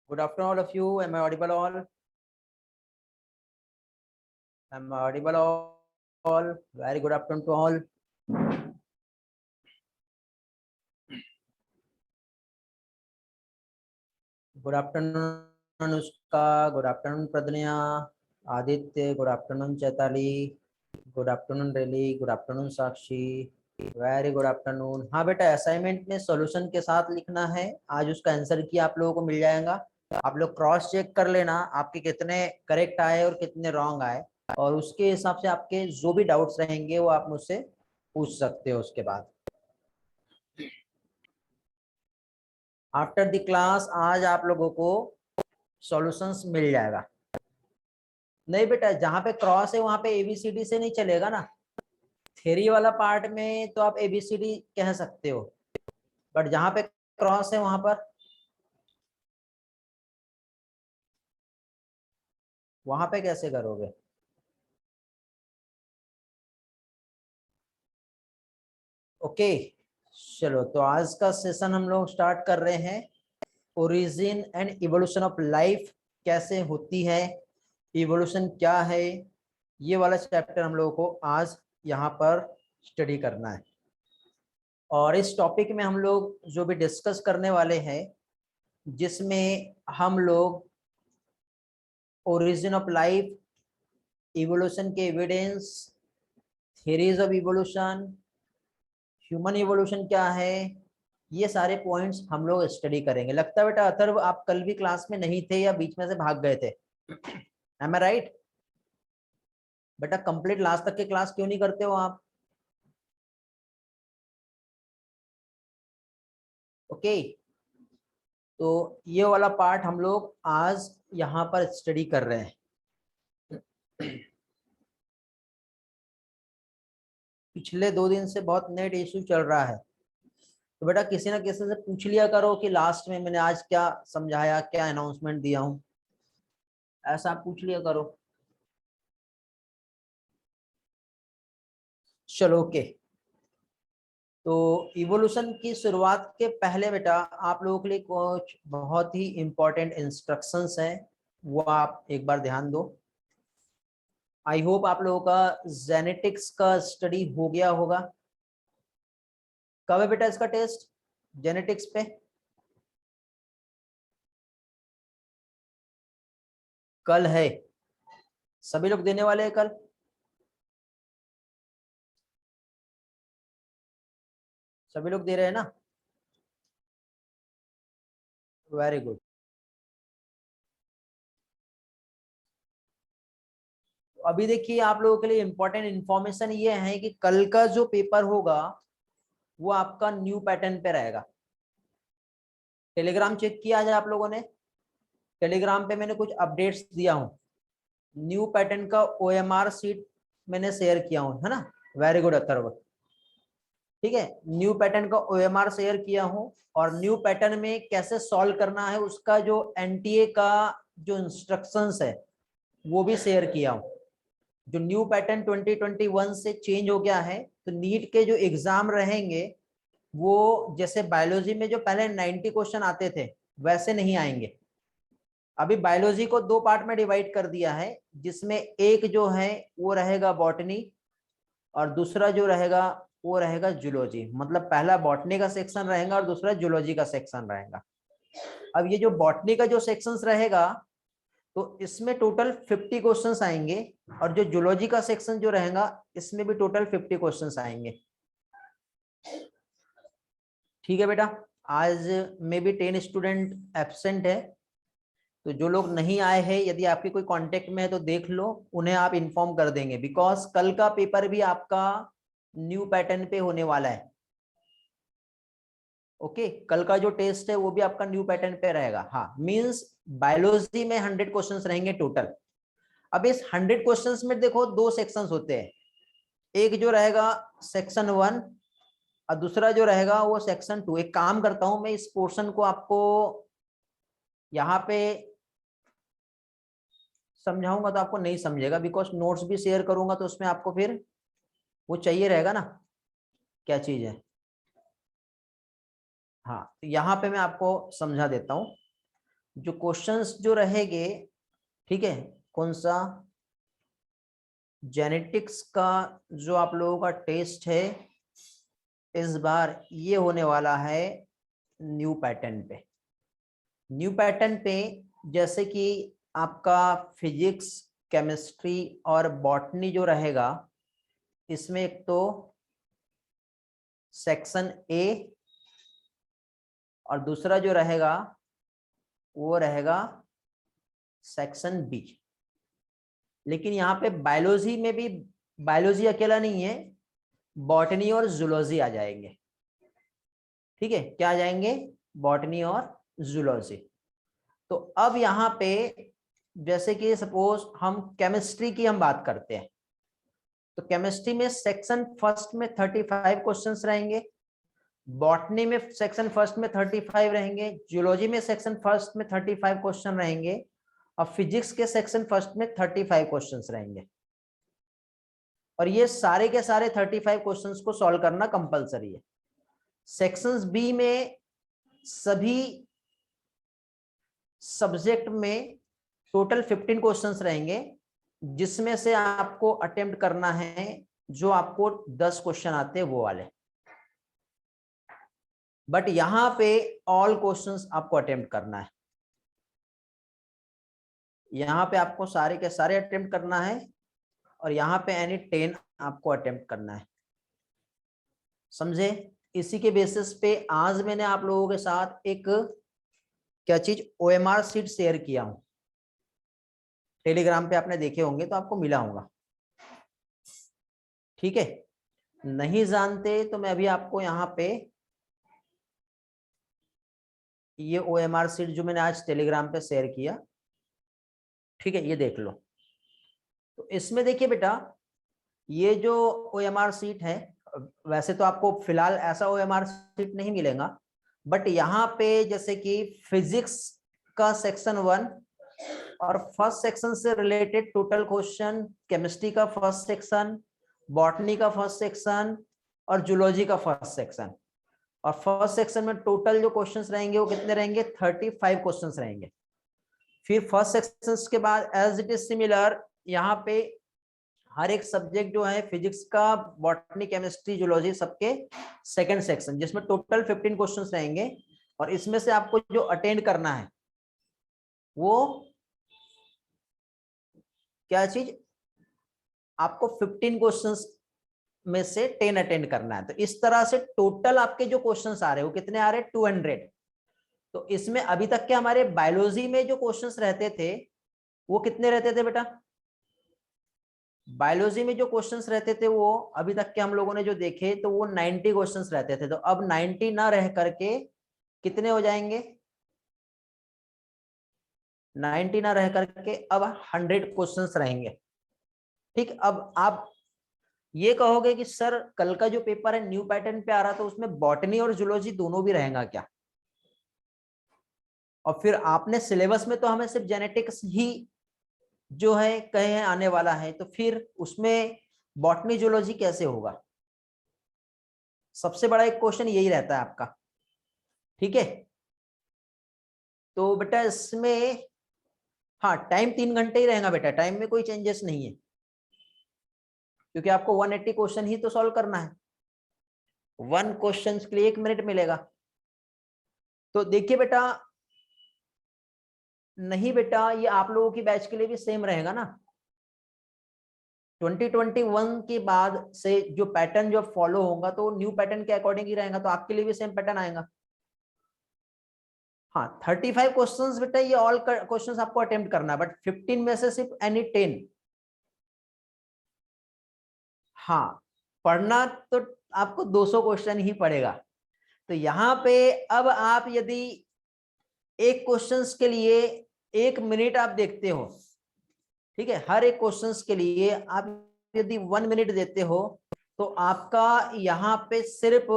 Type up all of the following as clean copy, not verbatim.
Good afternoon, all of you. Am I audible all? Am I audible all? Very good afternoon to all. Good afternoon, Anushka. Good afternoon, Pradnya. Aditya. Good afternoon, Chaitali. Good afternoon, Reli. Good afternoon, Sakshi. Very good afternoon. हाँ बेटा, assignment में solution के साथ लिखना है। आज उसका answer की आप लोगों को मिल जाएगा। आप लोग क्रॉस चेक कर लेना आपके कितने करेक्ट आए और कितने रॉन्ग आए, और उसके हिसाब से आपके जो भी डाउट्स रहेंगे वो आप मुझसे पूछ सकते हो। उसके बाद आफ्टर द क्लास आज आप लोगों को सॉल्यूशंस मिल जाएगा। नहीं बेटा, जहाँ पे क्रॉस है वहां पे एबीसीडी से नहीं चलेगा ना। थ्योरी वाला पार्ट में तो आप एबीसीडी कह सकते हो, बट जहाँ पे क्रॉस है वहां पे कैसे करोगे? ओके, चलो तो आज का सेशन हम लोग स्टार्ट कर रहे हैं। Origin and evolution of life कैसे होती है, इवोल्यूशन क्या है, ये वाला चैप्टर हम लोगों को आज यहाँ पर स्टडी करना है। और इस टॉपिक में हम लोग जो भी डिस्कस करने वाले हैं, जिसमें हम लोग ओरिजिन ऑफ लाइफ, इवोल्यूशन के evidence, theories of evolution, human evolution क्या है, ये सारे पॉइंट्स हम लोग स्टडी करेंगे। लगता है बेटा अथर्व आप कल भी क्लास में नहीं थे या बीच में से भाग गए थे? एम आई राइट? बेटा कंप्लीट लास्ट तक के क्लास क्यों नहीं करते हो आप? ओके, तो ये वाला पार्ट हम लोग आज यहाँ पर स्टडी कर रहे हैं। पिछले 2 दिन से बहुत नेट इश्यू चल रहा है, तो बेटा किसी ना किसी से पूछ लिया करो कि लास्ट में मैंने आज क्या समझाया, क्या अनाउंसमेंट दिया हूँ, ऐसा आप पूछ लिया करो। चलो ओके, तो इवोल्यूशन की शुरुआत के पहले बेटा आप लोगों के लिए कुछ बहुत ही इंपॉर्टेंट इंस्ट्रक्शंस हैं, वो आप एक बार ध्यान दो। आई होप आप लोगों का जेनेटिक्स का स्टडी हो गया होगा। कब है बेटा इसका टेस्ट जेनेटिक्स पे? कल है। सभी लोग देने वाले हैं कल? सभी लोग दे रहे हैं ना? Very good. अभी देखिए आप लोगों के लिए इंपॉर्टेंट इंफॉर्मेशन ये है कि कल का जो पेपर होगा वो आपका न्यू पैटर्न पे रहेगा। टेलीग्राम चेक किया आज आप लोगों ने? टेलीग्राम पे मैंने कुछ अपडेट्स दिया हूँ। न्यू पैटर्न का ओएमआर सीट मैंने शेयर किया हूँ, है ना? Very good Atharva. ठीक है, न्यू पैटर्न का ओएमआर शेयर किया हूँ, और न्यू पैटर्न में कैसे सॉल्व करना है उसका जो एनटीए का जो इंस्ट्रक्शंस है वो भी शेयर किया हूँ। जो न्यू पैटर्न 2021 से चेंज हो गया है, तो नीट के जो एग्जाम रहेंगे वो जैसे बायोलॉजी में जो पहले 90 क्वेश्चन आते थे वैसे नहीं आएंगे। अभी बायोलॉजी को 2 पार्ट में डिवाइड कर दिया है, जिसमें एक जो है वो रहेगा बॉटनी, और दूसरा जो रहेगा वो रहेगा जूलॉजी। मतलब पहला बॉटनी का सेक्शन रहेगा और दूसरा जूलॉजी का सेक्शन रहेगा। अब ये जो बॉटनी का जो सेक्शन रहेगा तो इसमें टोटल 50 क्वेश्चंस आएंगे, और जो जूलॉजी का सेक्शन जो रहेगा इसमें भी टोटल 50 क्वेश्चंस आएंगे। ठीक है बेटा, आज में भी 10 स्टूडेंट एब्सेंट है, तो जो लोग नहीं आए हैं यदि आपके कोई कांटेक्ट में है तो देख लो, उन्हें आप इन्फॉर्म कर देंगे, बिकॉज कल का पेपर भी आपका न्यू पैटर्न पे होने वाला है। ओके, कल का जो टेस्ट है वो भी आपका न्यू पैटर्न पे रहेगा। हाँ, मींस बायोलॉजी में 100 क्वेश्चंस रहेंगे टोटल। अब इस 100 क्वेश्चंस में देखो 2 सेक्शंस होते हैं, एक जो रहेगा सेक्शन 1 और दूसरा जो रहेगा वो सेक्शन 2। एक काम करता हूं मैं, इस पोर्शन को आपको यहाँ पे समझाऊंगा तो आपको नहीं समझेगा, बिकॉज नोट्स भी शेयर करूंगा तो उसमें आपको फिर वो चाहिए रहेगा ना, क्या चीज है। हाँ, तो यहाँ पे मैं आपको समझा देता हूँ। जो क्वेश्चंस जो रहेंगे, ठीक है, कौन सा जेनेटिक्स का जो आप लोगों का टेस्ट है इस बार ये होने वाला है न्यू पैटर्न पे। न्यू पैटर्न पे जैसे कि आपका फिजिक्स, केमिस्ट्री और बॉटनी जो रहेगा, इसमें एक तो सेक्शन ए और दूसरा जो रहेगा वो रहेगा सेक्शन बी। लेकिन यहाँ पे बायोलॉजी में भी, बायोलॉजी अकेला नहीं है, बॉटनी और जूलॉजी आ जाएंगे। ठीक है, क्या आ जाएंगे? बॉटनी और जूलॉजी। तो अब यहाँ पे जैसे कि सपोज हम केमिस्ट्री की हम बात करते हैं, तो केमिस्ट्री में सेक्शन फर्स्ट में 35 क्वेश्चंस रहेंगे, बॉटनी में सेक्शन फर्स्ट में 35 रहेंगे, जियोलॉजी में सेक्शन फर्स्ट में 35 क्वेश्चन रहेंगे, और फिजिक्स के सेक्शन फर्स्ट में 35 क्वेश्चंस रहेंगे। और ये सारे के सारे 35 क्वेश्चंस को सॉल्व करना कंपलसरी है। सेक्शंस बी में सभी सब्जेक्ट में टोटल 15 क्वेश्चंस रहेंगे, जिसमें से आपको अटेम्प्ट करना है जो आपको 10 क्वेश्चन आते हैं वो वाले। बट यहां पे ऑल क्वेश्चंस आपको अटेम्प्ट करना है, यहां पे आपको सारे के सारे अटेम्प्ट करना है, और यहां पे एनी 10 आपको अटेम्प्ट करना है। समझे? इसी के बेसिस पे आज मैंने आप लोगों के साथ एक क्या चीज OMR शीट शेयर किया हूं, टेलीग्राम पे आपने देखे होंगे तो आपको मिला होगा। ठीक है, नहीं जानते तो मैं अभी आपको यहाँ पे ये OMR शीट जो मैंने आज टेलीग्राम पे शेयर किया, ठीक है, ये देख लो। तो इसमें देखिए बेटा, ये जो OMR शीट है, वैसे तो आपको फिलहाल ऐसा OMR शीट नहीं मिलेगा, बट यहाँ पे जैसे कि फिजिक्स का सेक्शन 1 और फर्स्ट सेक्शन से रिलेटेड टोटल क्वेश्चन, केमिस्ट्री का फर्स्ट सेक्शन, बॉटनी का फर्स्ट सेक्शन और जूलॉजी का फर्स्ट सेक्शन। और फर्स्ट सेक्शन में टोटल जो क्वेश्चंस रहेंगे वो कितने रहेंगे? 35 क्वेश्चंस रहेंगे। फिर फर्स्ट सेक्शन के बाद एज इट इज सिमिलर, यहाँ पे हर एक सब्जेक्ट जो है फिजिक्स का, बॉटनी, केमिस्ट्री, जूलॉजी सबके सेकंड सेक्शन, जिसमें टोटल 15 क्वेश्चंस रहेंगे। और इसमें से आपको जो अटेंड करना है वो क्या चीज, आपको 15 क्वेश्चंस में से 10 अटेंड करना है। तो इस तरह से टोटल आपके जो क्वेश्चंस आ रहे हैं वो कितने आ रहे हैं? 200। तो इसमें अभी तक के हमारे बायोलॉजी में जो क्वेश्चंस रहते थे वो कितने रहते थे बेटा? बायोलॉजी में जो क्वेश्चंस रहते थे वो अभी तक के हम लोगों ने जो देखे तो वो 90 क्वेश्चंस रहते थे। तो अब 90 ना रह करके कितने हो जाएंगे? 90 ना रह करके अब 100 क्वेश्चंस रहेंगे। ठीक, अब आप ये कहोगे कि सर कल का जो पेपर है न्यू पैटर्न पे आ रहा था उसमें बॉटनी और जूलॉजी दोनों भी रहेगा क्या? और फिर आपने सिलेबस में तो हमें सिर्फ जेनेटिक्स ही जो है कहे हैं आने वाला है, तो फिर उसमें बॉटनी जूलॉजी कैसे होगा? सबसे बड़ा एक क्वेश्चन यही रहता है आपका। ठीक है, तो बेटा इसमें हाँ टाइम 3 घंटे ही रहेगा बेटा, टाइम में कोई चेंजेस नहीं है, क्योंकि आपको 180 क्वेश्चन ही तो सॉल्व करना है। 1 क्वेश्चन के लिए 1 मिनट मिलेगा। तो देखिए बेटा, नहीं बेटा ये आप लोगों की बैच के लिए भी सेम रहेगा ना। 2021 के बाद से जो पैटर्न जो फॉलो होगा तो न्यू पैटर्न के अकॉर्डिंग ही रहेगा, तो आपके लिए भी सेम पैटर्न आएगा। हाँ 35 क्वेश्चंस बेटा, ये ऑल क्वेश्चंस आपको अटेम्प्ट करना है, बट 15 में से सिर्फ एनी 10। हाँ पढ़ना तो आपको 200 क्वेश्चन ही पड़ेगा। तो यहाँ पे अब आप यदि एक क्वेश्चंस के लिए 1 मिनट आप देखते हो, ठीक है, हर एक क्वेश्चंस के लिए आप यदि 1 मिनट देते हो तो आपका यहाँ पे सिर्फ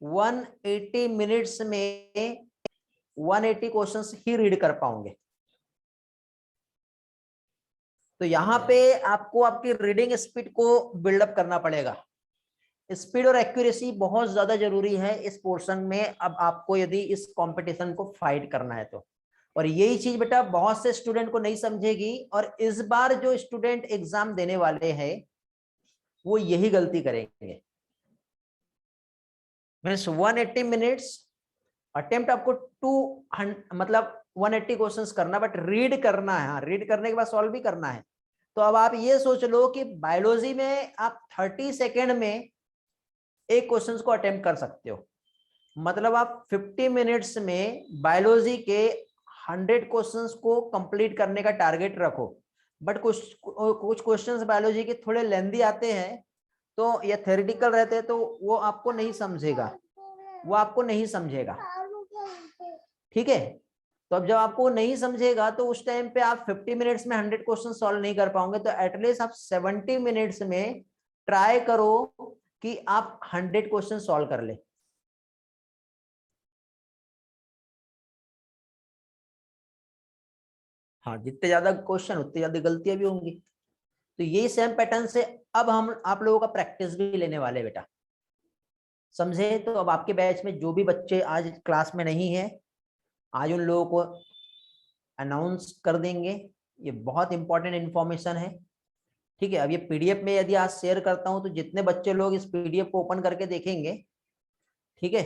180 मिनट्स में 180 क्वेश्चंस ही रीड कर पाओगे। तो यहाँ पे आपको आपकी रीडिंग स्पीड को बिल्डअप करना पड़ेगा। स्पीड और एक्यूरेसी बहुत ज्यादा जरूरी है इस पोर्शन में, अब आपको यदि इस कंपटीशन को फाइट करना है तो। और यही चीज बेटा बहुत से स्टूडेंट को नहीं समझेगी, और इस बार जो स्टूडेंट एग्जाम देने वाले हैं वो यही गलती करेंगे। मीन्स 180 मिनट्स अटेम्प्ट आपको 200 मतलब 180 क्वेश्चंस करना, बट रीड करना है। हाँ, रीड करने के बाद सॉल्व भी करना है। तो अब आप ये सोच लो कि बायोलॉजी में आप 30 सेकेंड में एक क्वेश्चंस को अटेम्प्ट कर सकते हो, मतलब आप 50 मिनट्स में बायोलॉजी के 100 क्वेश्चंस को कंप्लीट करने का टारगेट रखो। बट कुछ क्वेश्चंस बायोलॉजी के थोड़े लेंदी आते हैं तो या थ्योरेटिकल रहते हैं, तो वो आपको नहीं समझेगा, वो आपको नहीं समझेगा। ठीक है, तो अब जब आपको नहीं समझेगा तो उस टाइम पे आप 50 मिनट्स में 100 क्वेश्चन सॉल्व नहीं कर पाओगे, तो एटलीस्ट आप 70 मिनट्स में ट्राई करो कि आप 100 क्वेश्चन सॉल्व कर ले। हाँ, जितने ज्यादा क्वेश्चन उतनी ज्यादा गलतियां भी होंगी। तो यही सेम पैटर्न से अब हम आप लोगों का प्रैक्टिस भी लेने वाले बेटा, समझे? तो अब आपके बैच में जो भी बच्चे आज क्लास में नहीं है, आज उन लोगों को अनाउंस कर देंगे। ये बहुत इंपॉर्टेंट इंफॉर्मेशन है। ठीक है, अब ये पीडीएफ में यदि आज शेयर करता हूं तो जितने बच्चे लोग इस पीडीएफ को ओपन करके देखेंगे, ठीक है,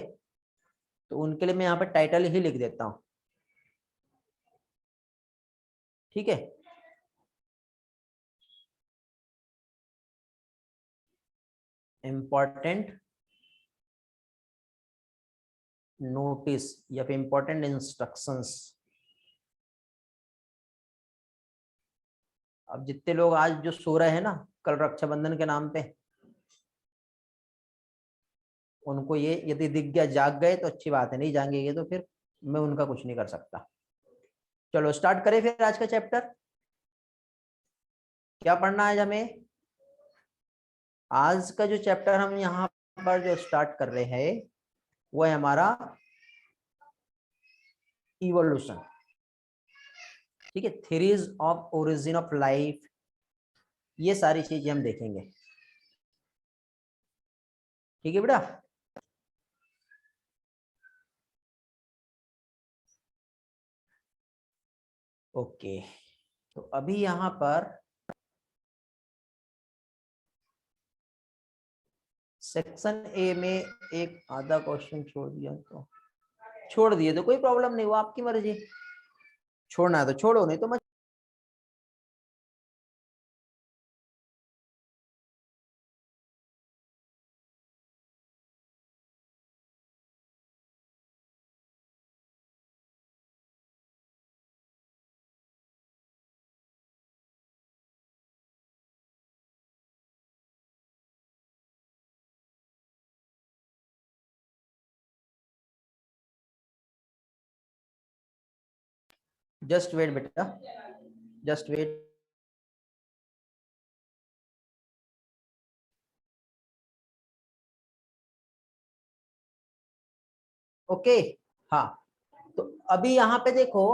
तो उनके लिए मैं यहाँ पर टाइटल ही लिख देता हूं। ठीक है, इंपॉर्टेंट नोटिस या फिर इंपॉर्टेंट इंस्ट्रक्शंस। अब जितने लोग आज जो सो रहे हैं ना कल रक्षाबंधन के नाम पे, उनको ये यदि दिख गया, जाग गए तो अच्छी बात है, नहीं जागेंगे तो फिर मैं उनका कुछ नहीं कर सकता। चलो स्टार्ट करें फिर आज का चैप्टर। क्या पढ़ना है हमें? आज का जो चैप्टर हम यहाँ पर जो स्टार्ट कर रहे हैं वो है हमारा इवोल्यूशन। ठीक है, theories of origin of life, ये सारी चीजें हम देखेंगे। ठीक है बेटा, ओके। तो अभी यहाँ पर सेक्शन ए में एक आधा क्वेश्चन छोड़ दिया, तो छोड़ दिए तो कोई प्रॉब्लम नहीं, वो आपकी मर्जी, छोड़ना है तो छोड़ो, नहीं तो मत। जस्ट वेट बेटा, जस्ट वेट। ओके, हाँ, तो अभी यहाँ पे देखो,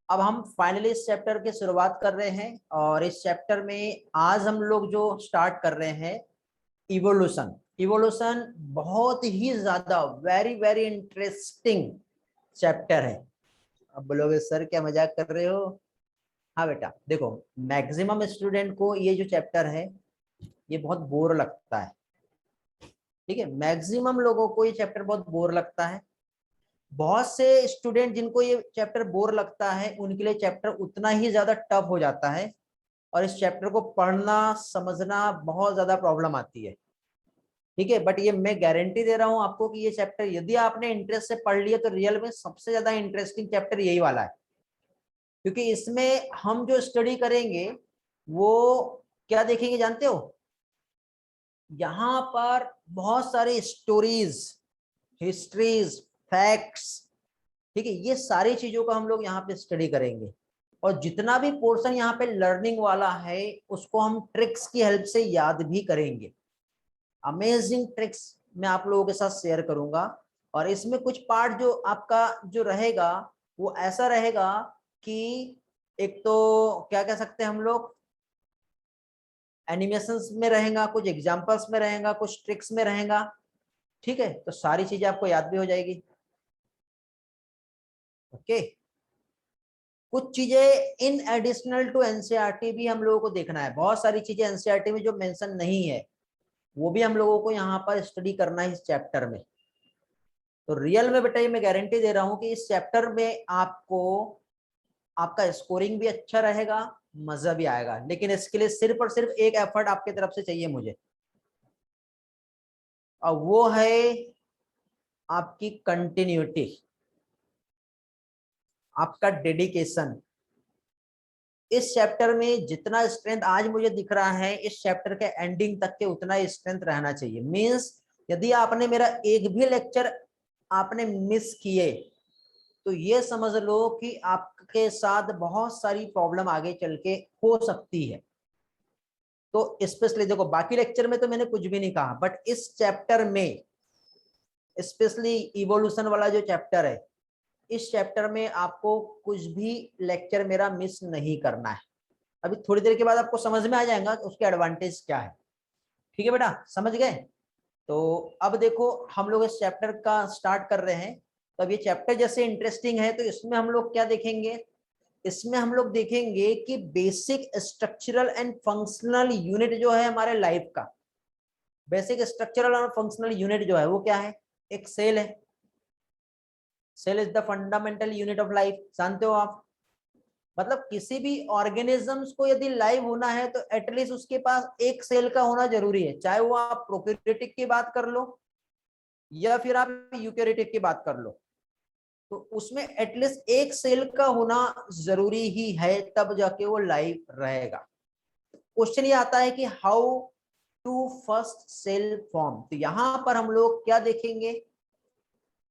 अब हम फाइनली इस चैप्टर की शुरुआत कर रहे हैं, और इस चैप्टर में आज हम लोग जो स्टार्ट कर रहे हैं इवोल्यूशन। इवोल्यूशन बहुत ही ज्यादा वेरी वेरी इंटरेस्टिंग चैप्टर है। अब बोलोगे सर क्या मजाक कर रहे हो? हाँ बेटा, देखो, मैक्सिमम स्टूडेंट को ये जो चैप्टर है ये बहुत बोर लगता है। ठीक है, मैक्सिमम लोगों को ये चैप्टर बहुत बोर लगता है। बहुत से स्टूडेंट जिनको ये चैप्टर बोर लगता है उनके लिए चैप्टर उतना ही ज्यादा टफ हो जाता है, और इस चैप्टर को पढ़ना समझना बहुत ज्यादा प्रॉब्लम आती है। ठीक है, बट ये मैं गारंटी दे रहा हूं आपको कि ये चैप्टर यदि आपने इंटरेस्ट से पढ़ लिया तो रियल में सबसे ज्यादा इंटरेस्टिंग चैप्टर यही वाला है। क्योंकि इसमें हम जो स्टडी करेंगे वो क्या देखेंगे जानते हो? यहाँ पर बहुत सारे स्टोरीज, हिस्ट्रीज, फैक्ट्स, ठीक है, ये सारी चीजों का हम लोग यहाँ पे स्टडी करेंगे। और जितना भी पोर्शन यहाँ पे लर्निंग वाला है उसको हम ट्रिक्स की हेल्प से याद भी करेंगे। अमेजिंग ट्रिक्स मैं आप लोगों के साथ शेयर करूंगा। और इसमें कुछ पार्ट जो आपका जो रहेगा वो ऐसा रहेगा कि एक तो क्या कह सकते हैं हम लोग, एनिमेशंस में रहेगा, कुछ एग्जांपल्स में रहेगा, कुछ ट्रिक्स में रहेगा। ठीक है, तो सारी चीजें आपको याद भी हो जाएगी। ओके, कुछ चीजें इन एडिशनल टू एनसीईआरटी भी हम लोगों को देखना है। बहुत सारी चीजें एनसीईआरटी में जो मेंशन नहीं है वो भी हम लोगों को यहाँ पर स्टडी करना है इस चैप्टर में। तो रियल में बेटा ये मैं गारंटी दे रहा हूँ कि इस चैप्टर में आपको आपका स्कोरिंग भी अच्छा रहेगा, मजा भी आएगा, लेकिन इसके लिए सिर्फ और सिर्फ एक एफर्ट आपकी तरफ से चाहिए मुझे, और वो है आपकी कंटिन्यूटी, आपका डेडिकेशन। इस चैप्टर में जितना स्ट्रेंथ आज मुझे दिख रहा है, इस चैप्टर के एंडिंग तक के उतना स्ट्रेंथ रहना चाहिए। मींस यदि आपने मेरा एक भी लेक्चर आपने मिस किए तो ये समझ लो कि आपके साथ बहुत सारी प्रॉब्लम आगे चल के हो सकती है। तो स्पेशली देखो, बाकी लेक्चर में तो मैंने कुछ भी नहीं कहा, बट इस चैप्टर में स्पेशली इवोल्यूशन वाला जो चैप्टर है, इस चैप्टर में आपको कुछ भी लेक्चर मेरा मिस नहीं करना है। अभी थोड़ी देर के बाद आपको समझ में आ जाएगा उसके एडवांटेज क्या है। ठीक है बेटा, समझ गए? तो अब देखो हम लोग इस चैप्टर का स्टार्ट कर रहे हैं। तो अब ये चैप्टर जैसे इंटरेस्टिंग है तो इसमें हम लोग क्या देखेंगे? इसमें हम लोग देखेंगे कि basic structural and functional unit जो है हमारे लाइफ का, बेसिक स्ट्रक्चरल और फंक्शनल यूनिट जो है वो क्या है? एक सेल है। Cell is the fundamental unit of life, जानते हो आप? मतलब किसी भी ऑर्गेनिजम्स को यदि लाइव होना है तो एटलीस्ट उसके पास एक सेल का होना जरूरी है, चाहे वो आप प्रोकैरियोटिक की बात कर लो या फिर आप यूकैरियोटिक की बात कर लो, तो उसमें एटलीस्ट एक सेल का होना जरूरी ही है, तब जाके वो लाइव रहेगा। क्वेश्चन ये आता है कि how to first cell form. तो यहां पर हम लोग क्या देखेंगे?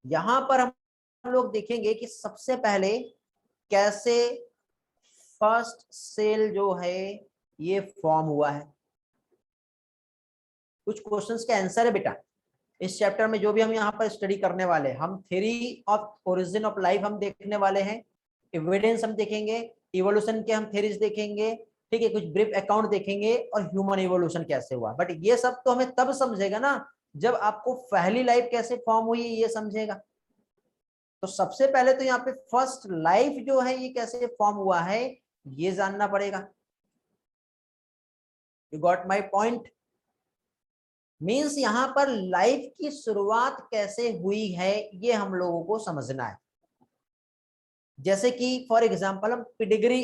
यहां पर हम लोग देखेंगे कि सबसे पहले कैसे फर्स्ट सेल जो है ये फॉर्म हुआ है। कुछ क्वेश्चंस का आंसर है बेटा इस चैप्टर में जो भी हम यहाँ पर स्टडी करने वाले हैं। हम theory of origin of life हम देखने वाले हैं, एविडेंस हम देखेंगे, इवोल्यूशन के हम थ्योरीज देखेंगे, ठीक है, कुछ ब्रीफ अकाउंट देखेंगे और ह्यूमन इवोल्यूशन कैसे हुआ। बट ये सब तो हमें तब समझेगा ना जब आपको पहली लाइफ कैसे फॉर्म हुई ये समझेगा। तो सबसे पहले तो यहाँ पे फर्स्ट लाइफ जो है ये कैसे फॉर्म हुआ है ये जानना पड़ेगा। You got my point? Means यहां पर लाइफ की शुरुआत कैसे हुई है ये हम लोगों को समझना है। जैसे कि फॉर एग्जांपल हम पेडिग्री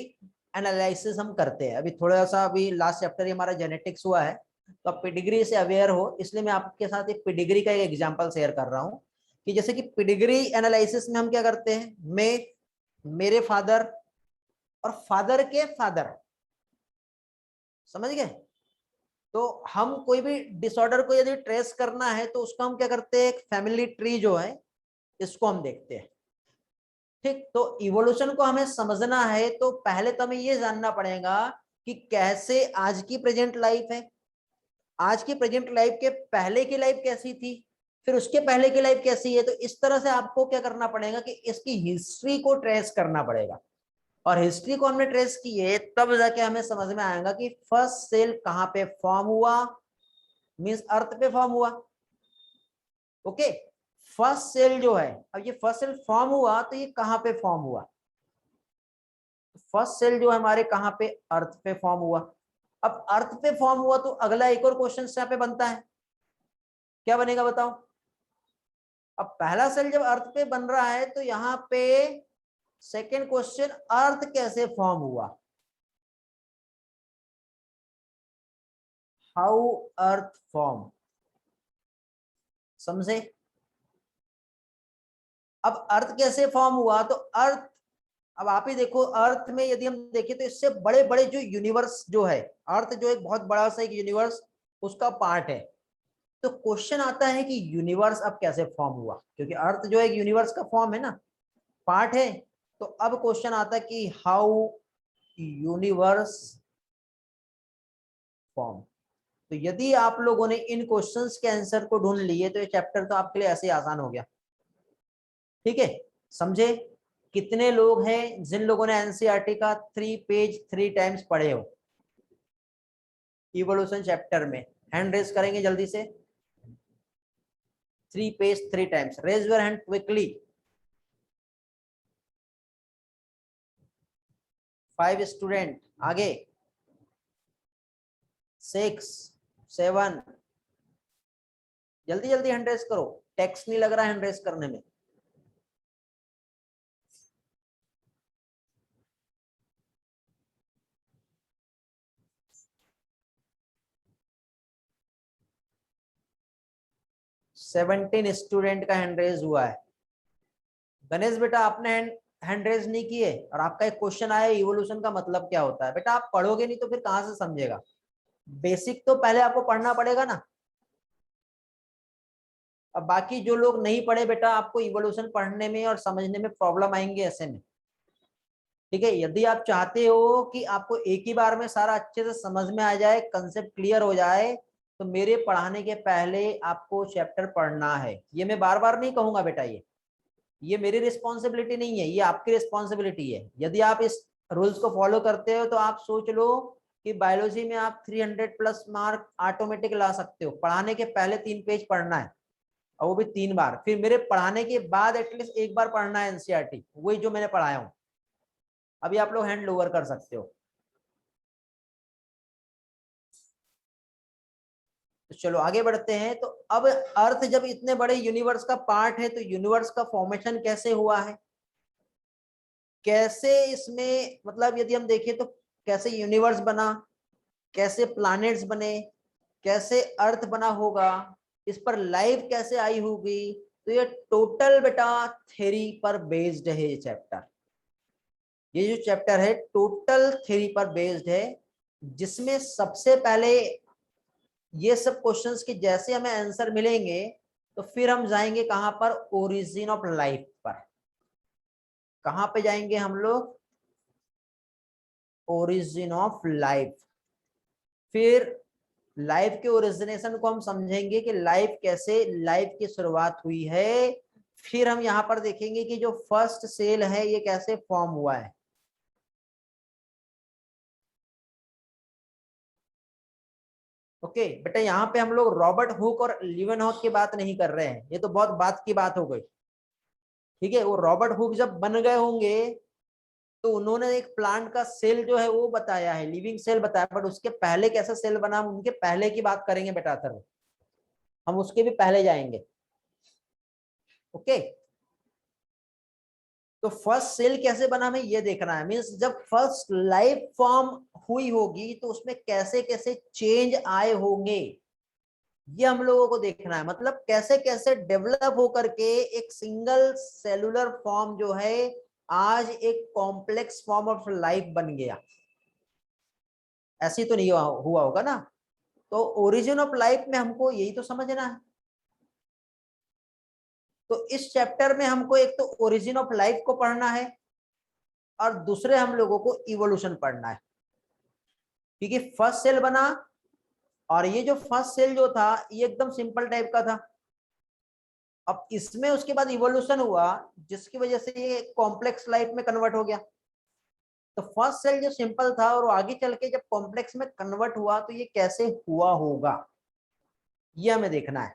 एनालिसिस हम करते हैं, अभी थोड़ा सा अभी लास्ट चैप्टर हमारा जेनेटिक्स हुआ है तो आप पेडिग्री से अवेयर हो, इसलिए मैं आपके साथ एक पेडिग्री का एक एग्जांपल शेयर कर रहा हूं कि जैसे कि पेडिग्री एनालिसिस में हम क्या करते हैं, मैं, मेरे फादर और फादर के फादर, समझ गए? तो हम कोई भी डिसऑर्डर को यदि ट्रेस करना है तो उसको हम क्या करते हैं, एक फैमिली ट्री जो है इसको हम देखते हैं। ठीक, तो इवोल्यूशन को हमें समझना है तो पहले तो हमें ये जानना पड़ेगा कि कैसे आज की प्रेजेंट लाइफ है, आज की प्रेजेंट लाइफ के पहले की लाइफ कैसी थी, फिर उसके पहले की लाइफ कैसी है। तो इस तरह से आपको क्या करना पड़ेगा कि इसकी हिस्ट्री को ट्रेस करना पड़ेगा, और हिस्ट्री को हमने ट्रेस की है तब जाके हमें समझ में आएगा कि फर्स्ट सेल कहां पे फॉर्म हुआ। मींस अर्थ पे फॉर्म हुआ। ओके, फर्स्ट सेल जो है, अब ये फर्स्ट सेल फॉर्म हुआ तो ये कहां पे फॉर्म हुआ? फर्स्ट सेल जो है हमारे कहां पे, अर्थ पे फॉर्म हुआ। अब अर्थ पे फॉर्म हुआ तो अगला एक और क्वेश्चन यहाँ पे बनता है, क्या बनेगा बताओ? अब पहला सेल जब अर्थ पे बन रहा है तो यहाँ पे सेकेंड क्वेश्चन, अर्थ कैसे फॉर्म हुआ? हाउ अर्थ फॉर्म, समझे? अब अर्थ कैसे फॉर्म हुआ तो अर्थ, अब आप ही देखो अर्थ में यदि हम देखें तो इससे बड़े बड़े जो यूनिवर्स जो है, अर्थ जो एक बहुत बड़ा सा एक यूनिवर्स उसका पार्ट है। तो क्वेश्चन आता है कि यूनिवर्स अब कैसे फॉर्म हुआ, क्योंकि अर्थ जो एक यूनिवर्स का फॉर्म है ना, पार्ट है। तो अब क्वेश्चन आता है कि हाउ यूनिवर्स फॉर्म। तो यदि आप लोगों ने इन क्वेश्चंस के आंसर को ढूंढ लिए तो ये चैप्टर तो आपके लिए ऐसे ही आसान हो गया। ठीक है, समझे? कितने लोग हैं जिन लोगों ने एनसीईआरटी का 3 पेज 3 टाइम्स पढ़े हो इवोल्यूशन चैप्टर में? हैंड रेज करेंगे जल्दी से। 3 page 3 times, raise your hand quickly. 5 student, आगे 6 7, जल्दी जल्दी हैंड रेस करो, टेक्स्ट नहीं लग रहा हैंड रेस करने में। सेवनटीन स्टूडेंट का हैंड रेज हुआ है। गणेश बेटा आपने हैंड रेज नहीं किए और आपका एक क्वेश्चन आया इवोल्यूशन का मतलब क्या होता है। बेटा आप पढ़ोगे नहीं तो फिर कहां से समझेगा, बेसिक तो पहले आपको पढ़ना पड़ेगा ना। अब बाकी जो लोग नहीं पढ़े बेटा, आपको इवोल्यूशन पढ़ने में और समझने में प्रॉब्लम आएंगे ऐसे में। ठीक है, यदि आप चाहते हो कि आपको एक ही बार में सारा अच्छे से समझ में आ जाए, कंसेप्ट क्लियर हो जाए, तो मेरे पढ़ाने के पहले आपको चैप्टर पढ़ना है। ये मैं बार बार नहीं कहूंगा बेटा, ये मेरी रिस्पॉन्सिबिलिटी नहीं है, ये आपकी रिस्पॉन्सिबिलिटी है। यदि आप इस रूल्स को फॉलो करते हो तो आप सोच लो कि बायोलॉजी में आप 300 प्लस मार्क ऑटोमेटिक ला सकते हो। पढ़ाने के पहले 3 पेज पढ़ना है और वो भी 3 बार, फिर मेरे पढ़ाने के बाद एटलीस्ट 1 बार पढ़ना है एनसीईआरटी, वही जो मैंने पढ़ाया हूँ। अभी आप लोग हैंड ओवर कर सकते हो। तो चलो आगे बढ़ते हैं। तो अब अर्थ जब इतने बड़े यूनिवर्स का पार्ट है तो यूनिवर्स का फॉर्मेशन कैसे हुआ है, कैसे इसमें, मतलब यदि हम देखें तो कैसे यूनिवर्स बना, कैसे प्लैनेट्स बने, कैसे अर्थ बना होगा, इस पर लाइफ कैसे आई होगी। तो ये टोटल बेटा थ्योरी पर बेस्ड है ये चैप्टर। ये जो चैप्टर है टोटल थ्योरी पर बेस्ड है, जिसमें सबसे पहले ये सब क्वेश्चंस के जैसे हमें आंसर मिलेंगे तो फिर हम जाएंगे कहां पर, ओरिजिन ऑफ लाइफ पर। कहां पे जाएंगे हम लोग, ओरिजिन ऑफ लाइफ। फिर लाइफ के ओरिजिनेशन को हम समझेंगे कि लाइफ कैसे, लाइफ की शुरुआत हुई है। फिर हम यहां पर देखेंगे कि जो फर्स्ट सेल है ये कैसे फॉर्म हुआ है। ओके बेटा, यहाँ पे हम लोग रॉबर्ट हुक और लीवेनहॉक की बात नहीं कर रहे हैं, ये तो बहुत बात की बात हो गई। ठीक है, वो रॉबर्ट हुक जब बन गए होंगे तो उन्होंने एक प्लांट का सेल जो है वो बताया है, लिविंग सेल बताया, बट उसके पहले कैसा सेल बना हम उनके पहले की बात करेंगे बेटा, सर हम उसके भी पहले जाएंगे। ओके, तो फर्स्ट सेल कैसे बना हमें ये देखना है। मींस जब फर्स्ट लाइफ फॉर्म हुई होगी तो उसमें कैसे कैसे चेंज आए होंगे, ये हम लोगों को देखना है। मतलब कैसे कैसे डेवलप होकर के एक सिंगल सेलुलर फॉर्म जो है आज एक कॉम्प्लेक्स फॉर्म ऑफ लाइफ बन गया। ऐसी तो नहीं हुआ होगा ना। तो ओरिजिन ऑफ लाइफ में हमको यही तो समझना है। तो इस चैप्टर में हमको एक तो ओरिजिन ऑफ लाइफ को पढ़ना है और दूसरे हम लोगों को इवोल्यूशन पढ़ना है। क्योंकि फर्स्ट सेल बना और ये जो फर्स्ट सेल जो था ये एकदम सिंपल टाइप का था। अब इसमें उसके बाद इवोल्यूशन हुआ जिसकी वजह से ये कॉम्प्लेक्स लाइफ में कन्वर्ट हो गया। तो फर्स्ट सेल जो सिंपल था और आगे चल के जब कॉम्प्लेक्स में कन्वर्ट हुआ तो ये कैसे हुआ होगा, ये हमें देखना है।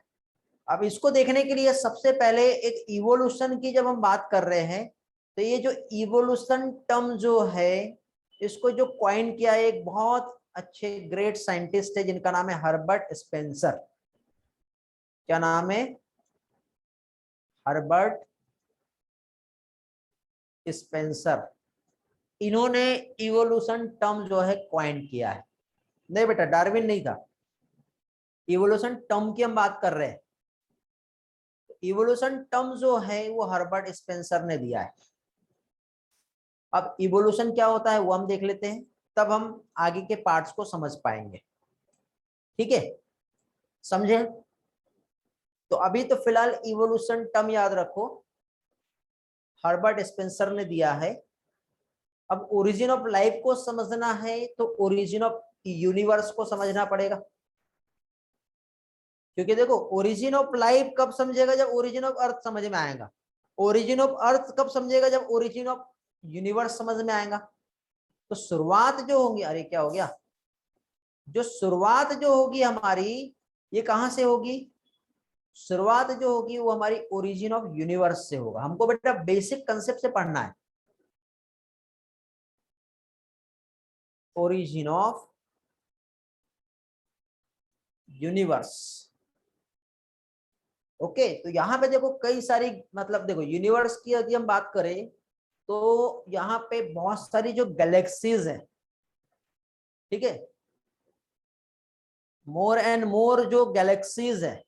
अब इसको देखने के लिए सबसे पहले एक इवोल्यूशन की जब हम बात कर रहे हैं तो ये जो इवोल्यूशन टर्म जो है इसको जो कॉइन किया है एक बहुत अच्छे ग्रेट साइंटिस्ट है जिनका नाम है हर्बर्ट स्पेंसर। क्या नाम है, हर्बर्ट स्पेंसर। इन्होंने इवोल्यूशन टर्म जो है कॉइन किया है। नहीं बेटा, डार्विन नहीं था, इवोल्यूशन टर्म की हम बात कर रहे हैं। इवोल्यूशन टर्म जो है वो हर्बर्ट स्पेंसर ने दिया है। अब इवोल्यूशन क्या होता है वो हम देख लेते हैं, तब हम आगे के पार्ट्स को समझ पाएंगे। ठीक है, समझे। तो अभी तो फिलहाल इवोल्यूशन टर्म याद रखो, हर्बर्ट स्पेंसर ने दिया है। अब ओरिजिन ऑफ लाइफ को समझना है तो ओरिजिन ऑफ यूनिवर्स को समझना पड़ेगा। क्योंकि देखो ओरिजिन ऑफ लाइफ कब समझेगा, जब ओरिजिन ऑफ अर्थ समझ में आएगा। ओरिजिन ऑफ अर्थ कब समझेगा, जब ओरिजिन ऑफ यूनिवर्स समझ में आएगा। तो शुरुआत जो होगी, अरे क्या हो गया, जो शुरुआत जो होगी हमारी ये कहां से होगी, शुरुआत जो होगी वो हमारी ओरिजिन ऑफ यूनिवर्स से होगा। हमको बेटा बेसिक कंसेप्ट से पढ़ना है। origin of universe. ओके, तो यहाँ पे देखो कई सारी, मतलब देखो यूनिवर्स की यदि हम बात करें तो यहाँ पे बहुत सारी जो गैलेक्सीज हैं, ठीक है, मोर एंड मोर जो गैलेक्सीज है,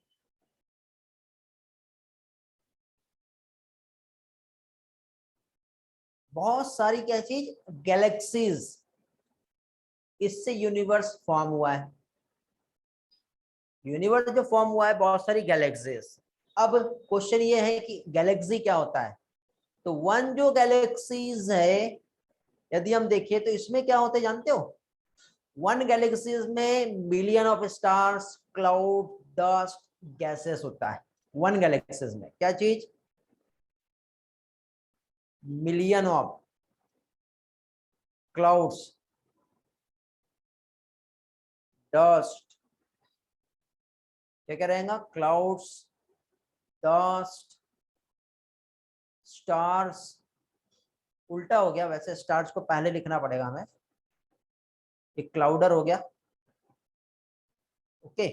बहुत सारी क्या चीज, गैलेक्सीज, इससे यूनिवर्स फॉर्म हुआ है। यूनिवर्स जो फॉर्म हुआ है बहुत सारी गैलेक्सीज। अब क्वेश्चन ये है कि गैलेक्सी क्या होता है। तो वन जो गैलेक्सीज है यदि हम देखें तो इसमें क्या होते जानते हो, वन गैलेक्सीज में million of stars, cloud, dust, gases होता है। वन गैलेक्सीज में क्या चीज, मिलियन ऑफ क्लाउड्स, डस्ट, क्या क्या रहेगा, क्लाउड्स, डस्ट, स्टार्स, उल्टा हो गया वैसे, स्टार्स को पहले लिखना पड़ेगा हमें, एक क्लाउडर हो गया। Okay,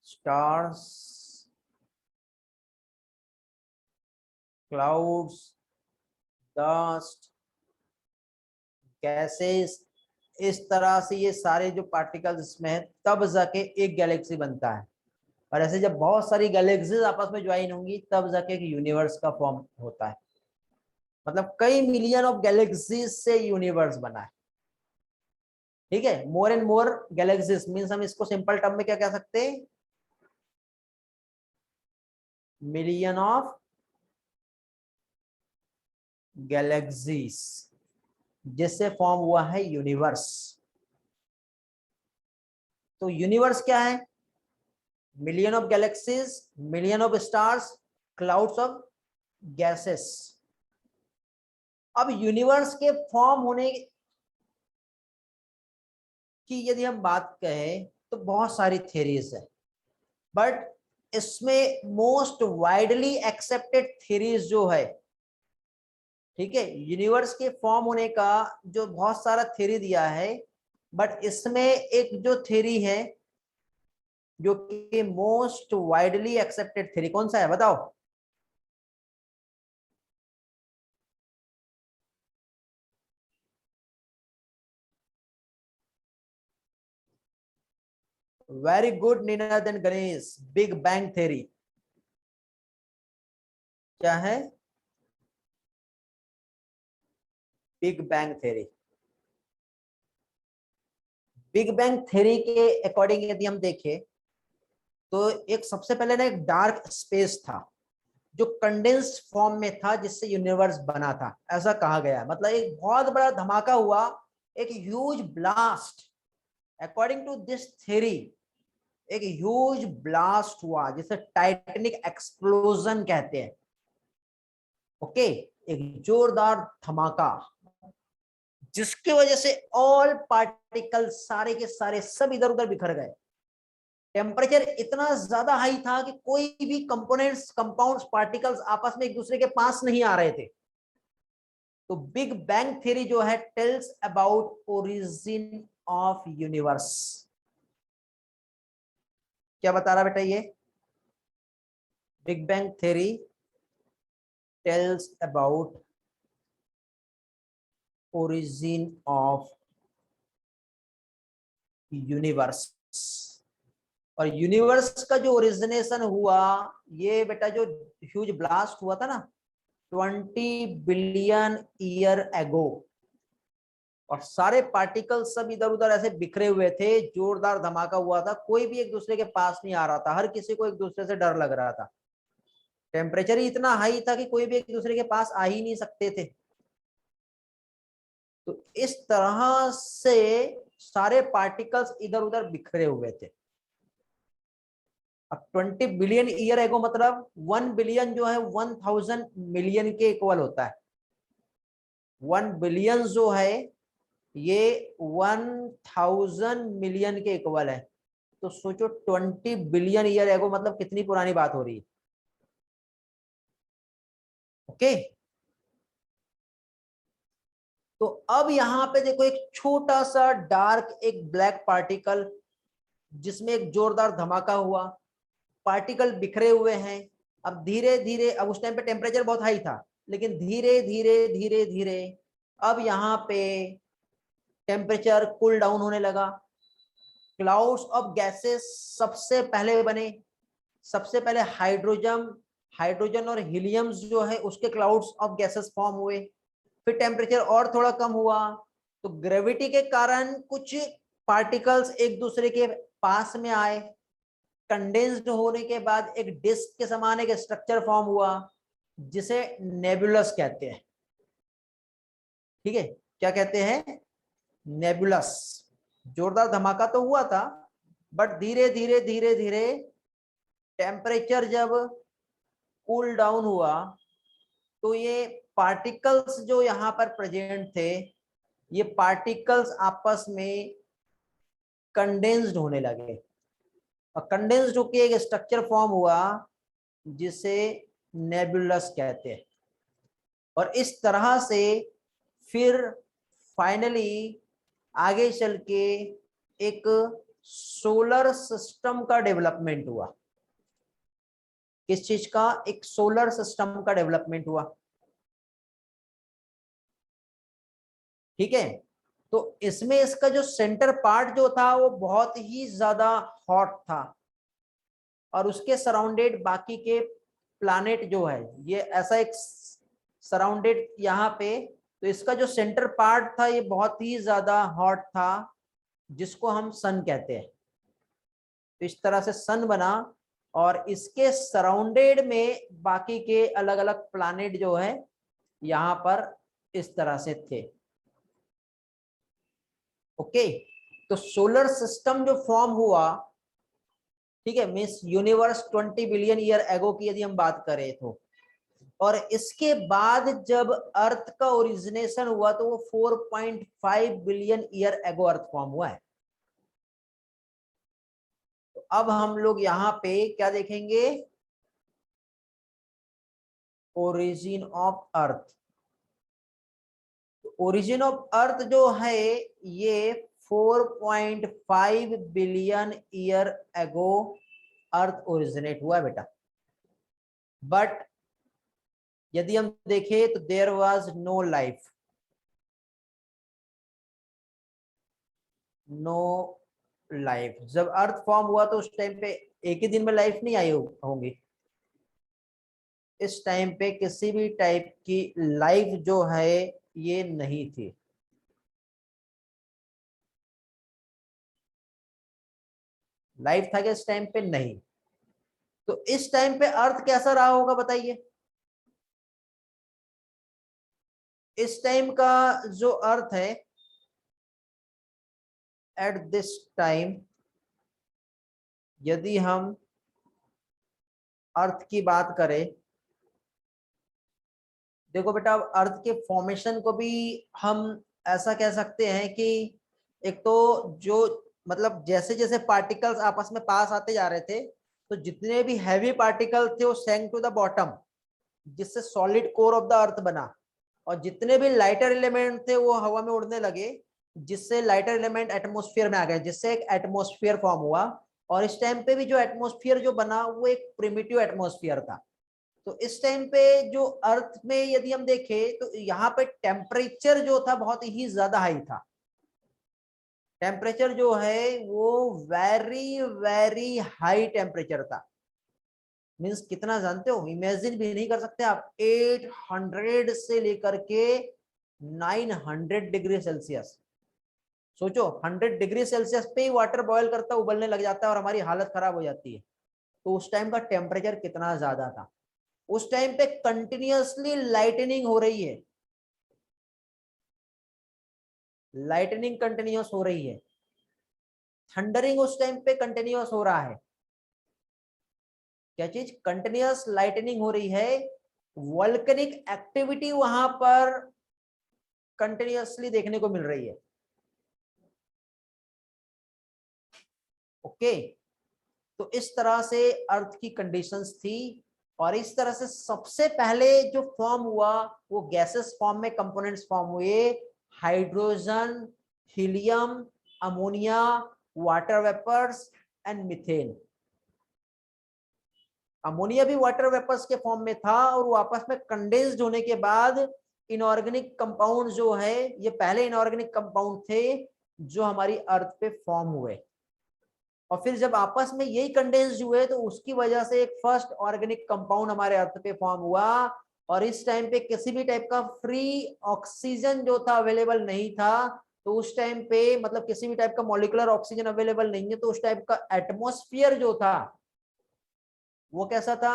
stars, clouds, dust, gases, इस तरह से ये सारे जो पार्टिकल्स इसमें है तब जाके एक गैलेक्सी बनता है। और ऐसे जब बहुत सारी गैलेक्सीज आपस में ज्वाइन होंगी तब जाके एक यूनिवर्स का फॉर्म होता है। मतलब कई मिलियन ऑफ गैलेक्सीज से यूनिवर्स बना है। ठीक है, more and more galaxies means हम इसको सिंपल टर्म में क्या कह सकते हैं, मिलियन ऑफ गैलेक्सीज, जिससे फॉर्म हुआ है यूनिवर्स। तो यूनिवर्स क्या है, million of galaxies, million of stars, clouds of gases. अब यूनिवर्स के फॉर्म होने की यदि हम बात कहें तो बहुत सारी थ्योरीज है, बट इसमें मोस्ट वाइडली एक्सेप्टेड थ्योरीज जो है, ठीक है, यूनिवर्स के फॉर्म होने का जो बहुत सारा थ्योरी दिया है, बट इसमें एक जो थ्योरी है जो कि मोस्ट वाइडली एक्सेप्टेड थ्योरी, कौन सा है बताओ। Very good Ninad and Ganesh, big bang theory. क्या है, big bang theory. Big bang theory के अकॉर्डिंग यदि हम देखें तो एक सबसे पहले ना एक डार्क स्पेस था जो कंडेंस्ड फॉर्म में था जिससे यूनिवर्स बना था, ऐसा कहा गया है। मतलब एक बहुत बड़ा धमाका हुआ, एक huge blast, according to this theory एक ह्यूज ब्लास्ट हुआ जिसे टाइटैनिक एक्सप्लोजन कहते हैं। ओके, एक जोरदार धमाका जिसकी वजह से ऑल पार्टिकल सारे के सारे सब इधर उधर बिखर गए। टेम्परेचर इतना ज्यादा हाई था कि कोई भी कंपोनेंट्स, कंपाउंड्स, पार्टिकल्स आपस में एक दूसरे के पास नहीं आ रहे थे। तो बिग बैंग थ्योरी जो है tells about origin of universe. क्या बता रहा बेटा ये, big bang theory tells about origin of universe. और यूनिवर्स का जो ओरिजिनेशन हुआ, ये बेटा जो ह्यूज ब्लास्ट हुआ था ना 20 बिलियन ईयर एगो, और सारे पार्टिकल सब इधर उधर ऐसे बिखरे हुए थे, जोरदार धमाका हुआ था, कोई भी एक दूसरे के पास नहीं आ रहा था, हर किसी को एक दूसरे से डर लग रहा था। टेम्परेचर ही इतना हाई था कि कोई भी एक दूसरे के पास आ ही नहीं सकते थे। तो इस तरह से सारे पार्टिकल्स इधर उधर बिखरे हुए थे। अब 20 बिलियन ईयर एगो मतलब 1 बिलियन जो है 1000 मिलियन के इक्वल होता है। 1 बिलियन जो है ये 1000 मिलियन के इक्वल है। तो सोचो 20 बिलियन ईयर एगो मतलब कितनी पुरानी बात हो रही है। ओके, तो अब यहाँ पे देखो एक छोटा सा डार्क एक ब्लैक पार्टिकल, जिसमें एक जोरदार धमाका हुआ, पार्टिकल बिखरे हुए हैं। अब धीरे धीरे, अब उस टाइम पे टेम्परेचर बहुत हाई था, लेकिन धीरे धीरे धीरे धीरे अब यहाँ पे टेम्परेचर कूल डाउन होने लगा। क्लाउड्स ऑफ गैसेस सबसे पहले बने। सबसे पहले हाइड्रोजन और हीलियम जो है उसके क्लाउड्स ऑफ गैसेस फॉर्म हुए। फिर टेम्परेचर और थोड़ा कम हुआ, तो ग्रेविटी के कारण कुछ पार्टिकल्स एक दूसरे के पास में आए। कंडेंस्ड होने के बाद एक डिस्क के समान एक स्ट्रक्चर फॉर्म हुआ, जिसे नेबुलस कहते हैं। ठीक है, क्या कहते हैं? नेबुलस। जोरदार धमाका तो हुआ था, बट धीरे धीरे धीरे धीरे टेम्परेचर जब कूल डाउन हुआ, तो ये पार्टिकल्स जो यहाँ पर प्रेजेंट थे, ये पार्टिकल्स आपस में कंडेंस्ड होने लगे, और कंडेंस्ड होकर एक स्ट्रक्चर फॉर्म हुआ जिसे नेबुलस कहते हैं। और इस तरह से फिर फाइनली आगे चल के एक सोलर सिस्टम का डेवलपमेंट हुआ। किस चीज का? एक सोलर सिस्टम का डेवलपमेंट हुआ। ठीक है, तो इसमें इसका जो सेंटर पार्ट जो था वो बहुत ही ज्यादा हॉट था, और उसके सराउंडेड बाकी के प्लैनेट जो है, ये ऐसा एक सराउंडेड यहाँ पे, तो इसका जो सेंटर पार्ट था ये बहुत ही ज्यादा हॉट था, जिसको हम सन कहते हैं। तो इस तरह से सन बना, और इसके सराउंडेड में बाकी के अलग अलग प्लैनेट जो है यहाँ पर इस तरह से थे। ओके, तो सोलर सिस्टम जो फॉर्म हुआ, ठीक है, means universe 20 billion year ago की यदि हम बात करें तो, और इसके बाद जब अर्थ का ओरिजिनेशन हुआ तो वो 4.5 बिलियन ईयर एगो अर्थ फॉर्म हुआ है। तो अब हम लोग यहाँ पे क्या देखेंगे? Origin of earth. Origin of earth जो है ये 4.5 बिलियन ईयर एगो अर्थ ओरिजिनेट हुआ बेटा। बट यदि हम देखें तो there was no life, no life. जब अर्थ फॉर्म हुआ तो उस टाइम पे एक ही दिन में लाइफ नहीं आई होंगी। इस टाइम पे किसी भी टाइप की लाइफ जो है ये नहीं थी। लाइफ था क्या इस टाइम पे? नहीं। तो इस टाइम पे अर्थ कैसा रहा होगा बताइए? इस टाइम का जो अर्थ है एट दिस टाइम, यदि हम अर्थ की बात करें, देखो बेटा, अर्थ के फॉर्मेशन को भी हम ऐसा कह सकते हैं कि एक तो जो मतलब जैसे जैसे पार्टिकल्स आपस में पास आते जा रहे थे, तो जितने भी हैवी पार्टिकल थे वो सैंक टू द बॉटम, जिससे solid core of the earth बना, और जितने भी लाइटर एलिमेंट थे वो हवा में उड़ने लगे, जिससे लाइटर एलिमेंट एटमॉस्फेयर में आ गए, जिससे एक एटमॉस्फेयर फॉर्म हुआ। और इस टाइम पे भी जो एटमॉस्फेयर जो बना वो एक प्रिमिटिव एटमॉस्फेयर था। तो इस टाइम पे जो अर्थ में यदि हम देखें तो यहाँ पे टेम्परेचर जो था बहुत ही ज्यादा हाई था। टेम्परेचर जो है वो वेरी वेरी हाई टेम्परेचर था। मींस कितना जानते हो? इमेजिन भी नहीं कर सकते आप। 800 से लेकर के 900 डिग्री सेल्सियस। सोचो, 100 डिग्री सेल्सियस पे ही वाटर बॉयल करता उबलने लग जाता है और हमारी हालत खराब हो जाती है। तो उस टाइम का टेम्परेचर कितना ज्यादा था। उस टाइम पे कंटिन्यूअसली लाइटनिंग हो रही है, लाइटनिंग कंटिन्यूअस हो रही है, थंडरिंग उस टाइम पे कंटिन्यूअस हो रहा है। क्या चीज? कंटिन्यूअस लाइटनिंग हो रही है। वोल्केनिक एक्टिविटी वहां पर कंटिन्यूअसली देखने को मिल रही है। ओके, तो इस तरह से अर्थ की कंडीशंस थी, और इस तरह से सबसे पहले जो फॉर्म हुआ वो गैसेस फॉर्म में कंपोनेंट्स फॉर्म हुए, hydrogen, helium, ammonia, water vapours and methane. Ammonia भी वाटर वेपर्स के फॉर्म में था और वो आपस में कंडेंस्ड होने के बाद इनऑर्गेनिक कंपाउंड जो है, ये पहले इनऑर्गेनिक कंपाउंड थे जो हमारी अर्थ पे फॉर्म हुए, और फिर जब आपस में यही कंडेंस्ड हुए तो उसकी वजह से एक फर्स्ट ऑर्गेनिक कंपाउंड हमारे अर्थ पे फॉर्म हुआ। और इस टाइम पे किसी भी टाइप का फ्री ऑक्सीजन जो था अवेलेबल नहीं था, तो उस टाइम पे मतलब किसी भी टाइप का मॉलिक्यूलर ऑक्सीजन अवेलेबल नहीं है, तो उस टाइप का एटमॉस्फेयर जो था वो कैसा था,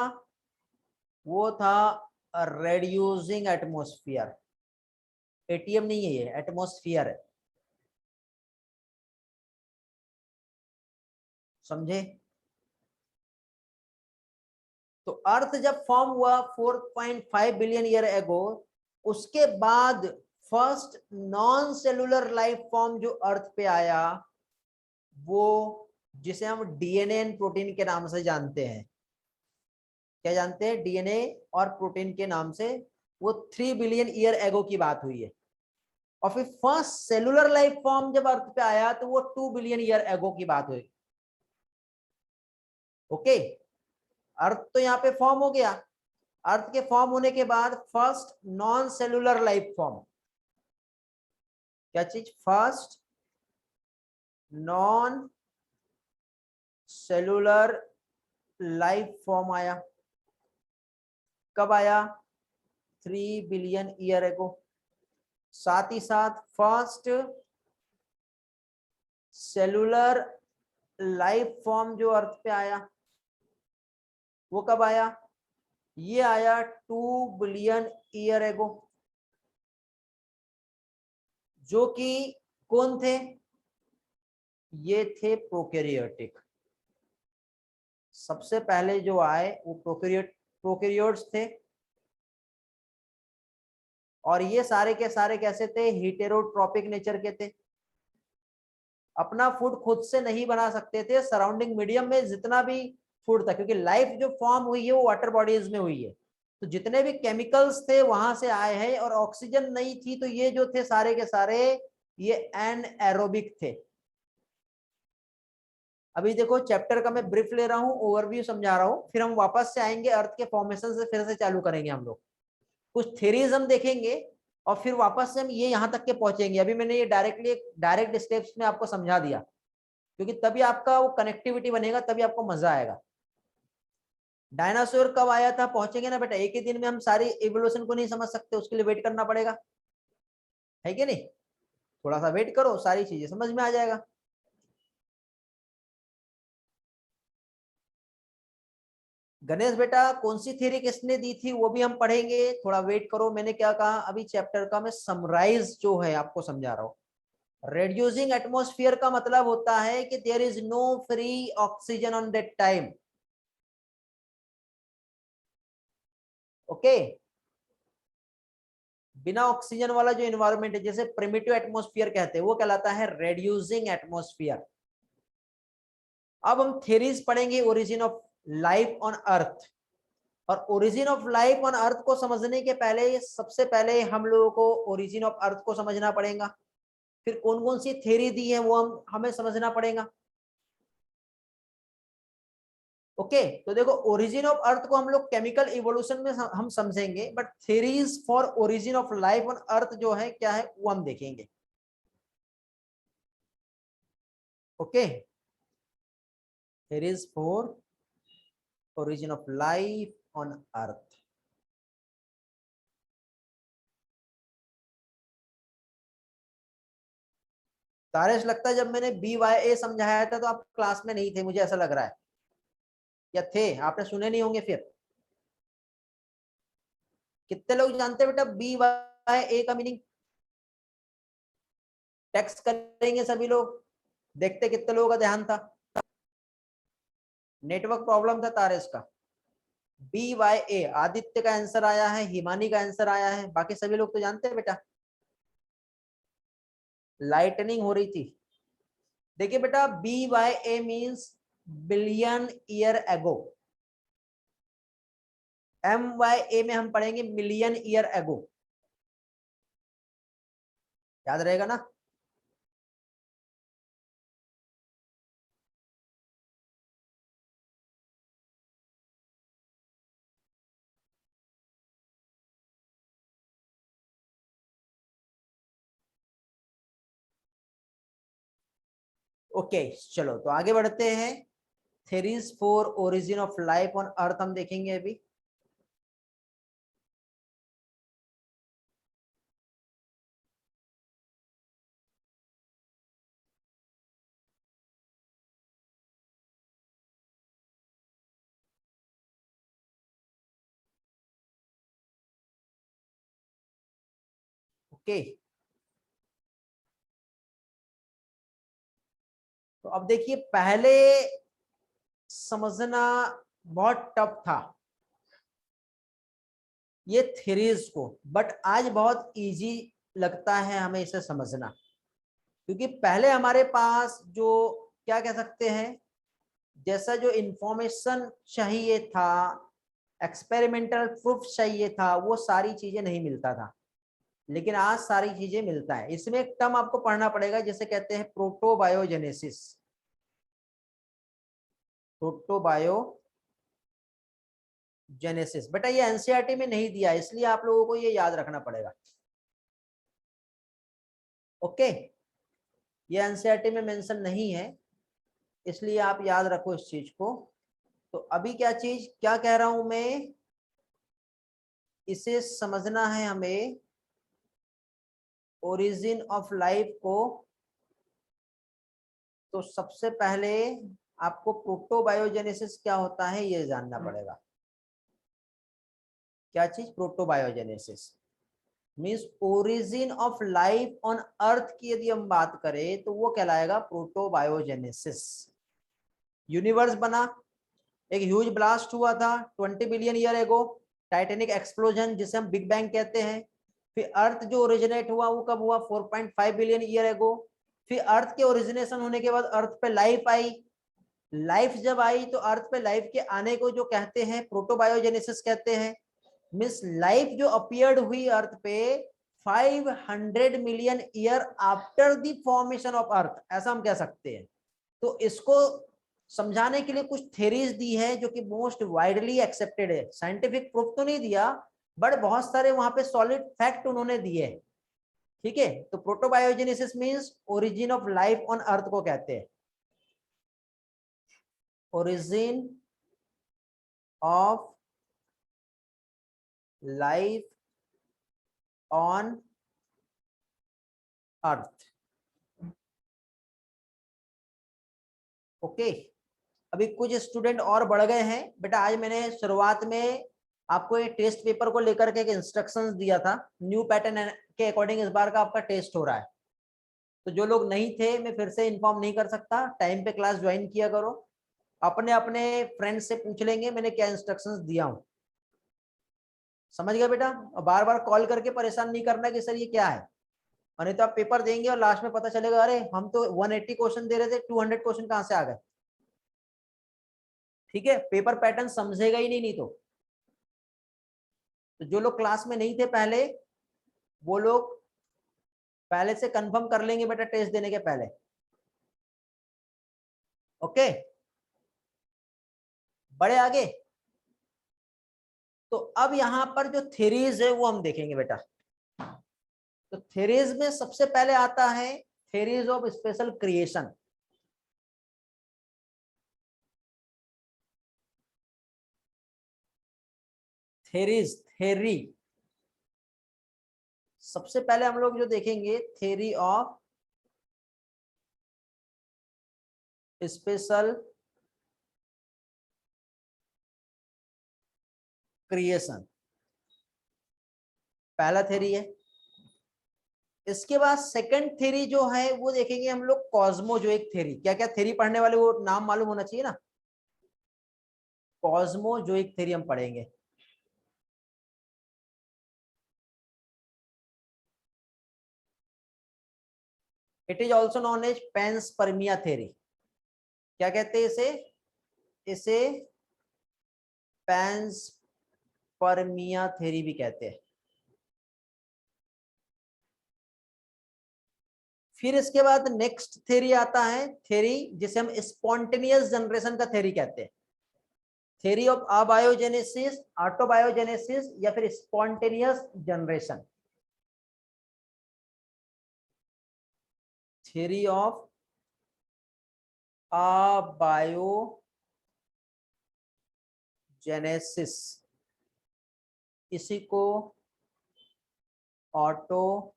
वो था रेड्यूसिंग एटमॉस्फेयर। एटीएम नहीं है, ये एटमॉस्फेयर है, समझे। तो अर्थ जब फॉर्म हुआ 4.5 बिलियन ईयर एगो, उसके बाद first non cellular life form जो अर्थ पे आया, वो जिसे हम डीएनए एंड प्रोटीन के नाम से जानते हैं। क्या जानते हैं? डीएनए और प्रोटीन के नाम से। वो 3 बिलियन ईयर एगो की बात हुई है। और फिर फर्स्ट सेलुलर लाइफ फॉर्म जब अर्थ पे आया तो वो 2 बिलियन ईयर एगो की बात हुई। ओके, अर्थ तो यहाँ पे फॉर्म हो गया। अर्थ के फॉर्म होने के बाद first non cellular life form, क्या चीज? First non cellular life form आया। कब आया? 3 बिलियन ईयर एगो। साथ ही साथ फर्स्ट सेलुलर लाइफ फॉर्म जो अर्थ पे आया वो कब आया? ये आया 2 बिलियन ईयर एगो। जो कि कौन थे? ये थे प्रोकैरियोटिक। सबसे पहले जो आए वो प्रोकैरियोट्स थे। और ये सारे के सारे कैसे थे? हेटेरोट्रॉपिक नेचर के थे। अपना फूड खुद से नहीं बना सकते थे, सराउंडिंग मीडियम में जितना भी फूड था, क्योंकि लाइफ जो फॉर्म हुई है वो वाटर बॉडीज में हुई है, तो जितने भी केमिकल्स थे वहां से आए हैं। और ऑक्सीजन नहीं थी, तो ये जो थे सारे के सारे ये एनएरोबिक थे। अभी देखो चैप्टर का मैं ब्रीफ ले रहा हूँ, ओवरव्यू समझा रहा हूँ, फिर हम वापस से आएंगे अर्थ के फॉर्मेशन से, फिर से चालू करेंगे हम लोग। कुछ थ्योरीज हम देखेंगे और फिर वापस से हम ये यहाँ तक के पहुंचेंगे। अभी मैंने ये डायरेक्ट स्टेप्स में आपको समझा दिया, क्योंकि तभी आपका वो कनेक्टिविटी बनेगा, तभी आपको मजा आएगा। डायनासोर कब आया था पहुंचेंगे ना बेटा। एक ही दिन में हम सारी इवोल्यूशन को नहीं समझ सकते, उसके लिए वेट करना पड़ेगा, है कि नहीं? थोड़ा सा वेट करो, सारी चीजें समझ में आ जाएगा। गणेश बेटा कौन सी थ्योरी किसने दी थी वो भी हम पढ़ेंगे, थोड़ा वेट करो। मैंने क्या कहा, अभी चैप्टर का मैं समराइज जो है आपको समझा रहा हूँ। रेड्यूसिंग एटमॉस्फेयर का मतलब होता है कि there is no free oxygen on that time. Okay, बिना ऑक्सीजन वाला जो एनवायरमेंट है, जैसे प्रिमिटिव एटमॉस्फेयर कहते हैं, वो कहलाता है रेड्यूसिंग एटमॉस्फेयर। अब हम थ्योरीज पढ़ेंगे origin of life on earth. और origin of life on earth को समझने के पहले सबसे पहले हम लोगों को ओरिजिन ऑफ अर्थ को समझना पड़ेगा। फिर कौन कौन सी थ्योरी दी है वो हमें समझना पड़ेगा। ओके, तो देखो ओरिजिन ऑफ अर्थ को हम लोग केमिकल इवोल्यूशन में हम समझेंगे, but theories for origin of life on अर्थ जो है क्या है वो हम देखेंगे। Okay, theories for origin of life on अर्थ। तारेश, लगता है जब मैंने BYA समझाया था तो आप क्लास में नहीं थे, मुझे ऐसा लग रहा है, या थे? आपने सुने नहीं होंगे फिर। कितने लोग जानते हैं बेटा BYA का मीनिंग? टेक्स्ट करेंगे सभी लोग, देखते कितने लोगों का ध्यान था। नेटवर्क प्रॉब्लम था तारेश का। BYA, आदित्य का आंसर आया है, हिमानी का आंसर आया है, बाकी सभी लोग तो जानते हैं बेटा। लाइटनिंग हो रही थी। देखिए बेटा, BYA means billion year ago. MYA में हम पढ़ेंगे मिलियन ईयर एगो। याद रहेगा ना? ओके चलो तो आगे बढ़ते हैं। Theories for origin of life on अर्थ हम देखेंगे अभी। ओके तो अब देखिए, पहले समझना बहुत टफ था ये थ्योरीज को, बट आज बहुत इजी लगता है हमें इसे समझना, क्योंकि पहले हमारे पास जो क्या कह सकते हैं, जैसा जो इंफॉर्मेशन चाहिए था, एक्सपेरिमेंटल प्रूफ चाहिए था, वो सारी चीजें नहीं मिलता था, लेकिन आज सारी चीजें मिलता है। इसमें एक टर्म आपको पढ़ना पड़ेगा जिसे कहते हैं प्रोटोबायोजेनेसिस। प्रोटोबायोजेनेसिस बेटा ये एनसीईआरटी में नहीं दिया, इसलिए आप लोगों को ये याद रखना पड़ेगा। ओके, ये एनसीईआरटी में मेंशन नहीं है, इसलिए आप याद रखो इस चीज को। तो अभी क्या चीज क्या कह रहा हूं मैं, इसे समझना है हमें, ओरिजिन ऑफ लाइफ को। तो सबसे पहले आपको प्रोटोबायोजेनेसिस क्या होता है ये जानना पड़ेगा। क्या चीज? Protobiogenesis means origin of life on earth की यदि हम बात करें तो वो कहलाएगा प्रोटोबायोजेनेसिस। यूनिवर्स बना, एक ह्यूज ब्लास्ट हुआ था 20 billion year ago, Titanic explosion जिसे हम बिग बैंग कहते हैं। फिर अर्थ जो ओरिजिनेट हुआ वो कब हुआ? 4.5 बिलियन ईयर एगो। फिर अर्थ के ओरिजिनेशन होने के बाद अर्थ पे लाइफ आई। लाइफ जब आई तो अर्थ पे लाइफ के आने को जो कहते हैं प्रोटोबायोजेनेसिस कहते हैं। मींस लाइफ जो अपीयर्ड हुई अर्थ पे 500 million year after the formation of earth, ऐसा हम कह सकते हैं। तो इसको समझाने के लिए कुछ थ्योरीज दी है जो कि मोस्ट वाइडली एक्सेप्टेड है। साइंटिफिक प्रूफ तो नहीं दिया, बट बहुत सारे वहां पे सॉलिड फैक्ट उन्होंने दिए। ठीक है, तो protobiogenesis means origin of life on earth को कहते हैं। Origin of life on earth. Okay, अभी कुछ स्टूडेंट और बढ़ गए हैं बेटा। आज मैंने शुरुआत में आपको ये टेस्ट पेपर को लेकर के एक इंस्ट्रक्शंस दिया था, न्यू पैटर्न के अकॉर्डिंग इस बार का आपका टेस्ट हो रहा है। तो जो लोग नहीं थे मैं फिर से इन्फॉर्म नहीं कर सकता, टाइम पे क्लास ज्वाइन किया करो, अपने अपने फ्रेंड से पूछ लेंगे मैंने क्या इंस्ट्रक्शंस दिया हूँ। समझ गया बेटा? और बार बार कॉल करके परेशान नहीं करना कि सर ये क्या है, और नहीं तो आप पेपर देंगे और लास्ट में पता चलेगा अरे हम तो 180 क्वेश्चन दे रहे थे, 200 क्वेश्चन कहाँ से आ गए। ठीक है, पेपर पैटर्न समझेगा ही नहीं तो। तो जो लोग क्लास में नहीं थे पहले, वो लोग पहले से कंफर्म कर लेंगे बेटा टेस्ट देने के पहले। ओके, बड़े आगे। तो अब यहां पर जो थ्योरीज है वो हम देखेंगे बेटा। तो थ्योरीज में सबसे पहले आता है theories of special creation. Theory सबसे पहले हम लोग जो देखेंगे, थ्योरी ऑफ स्पेशल क्रिएशन, पहला थ्योरी है। इसके बाद सेकंड थ्योरी जो है वो देखेंगे हम लोग, कॉस्मोजोइक थ्योरी। क्या क्या थ्योरी पढ़ने वाले वो नाम मालूम होना चाहिए ना। कॉस्मोजोइक थ्योरी हम पढ़ेंगे। It is also known as panspermia theory. क्या कहते हैं इसे? इसे पेंसपर्मिया थ्योरी भी कहते हैं। फिर इसके बाद नेक्स्ट थ्योरी आता है, थ्योरी जिसे हम स्पॉन्टेनियस जनरेशन का थ्योरी कहते हैं, थ्योरी ऑफ अबायोजेनेसिस, ऑटोबायोजेनेसिस या फिर spontaneous generation, theory of abiogenesis, इसी को ऑटो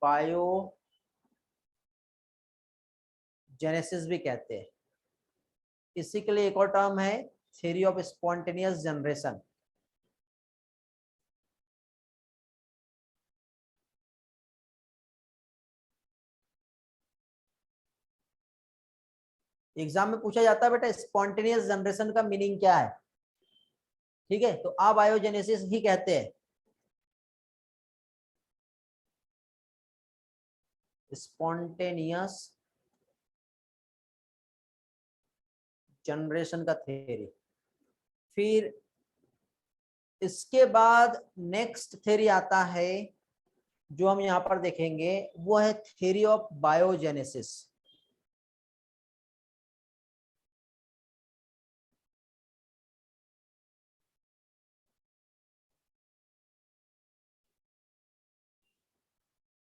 बायोजेनेसिस भी कहते हैं। इसी के लिए एक और टर्म है theory of spontaneous generation. Exam में पूछा जाता है बेटा स्पॉन्टेनियस जनरेशन का मीनिंग क्या है, ठीक है, तो अबायोजेनेसिस ही कहते हैं स्पॉन्टेनियस जनरेशन का थ्योरी। फिर इसके बाद नेक्स्ट थ्योरी आता है जो हम यहां पर देखेंगे, वो है थ्योरी ऑफ बायोजेनेसिस।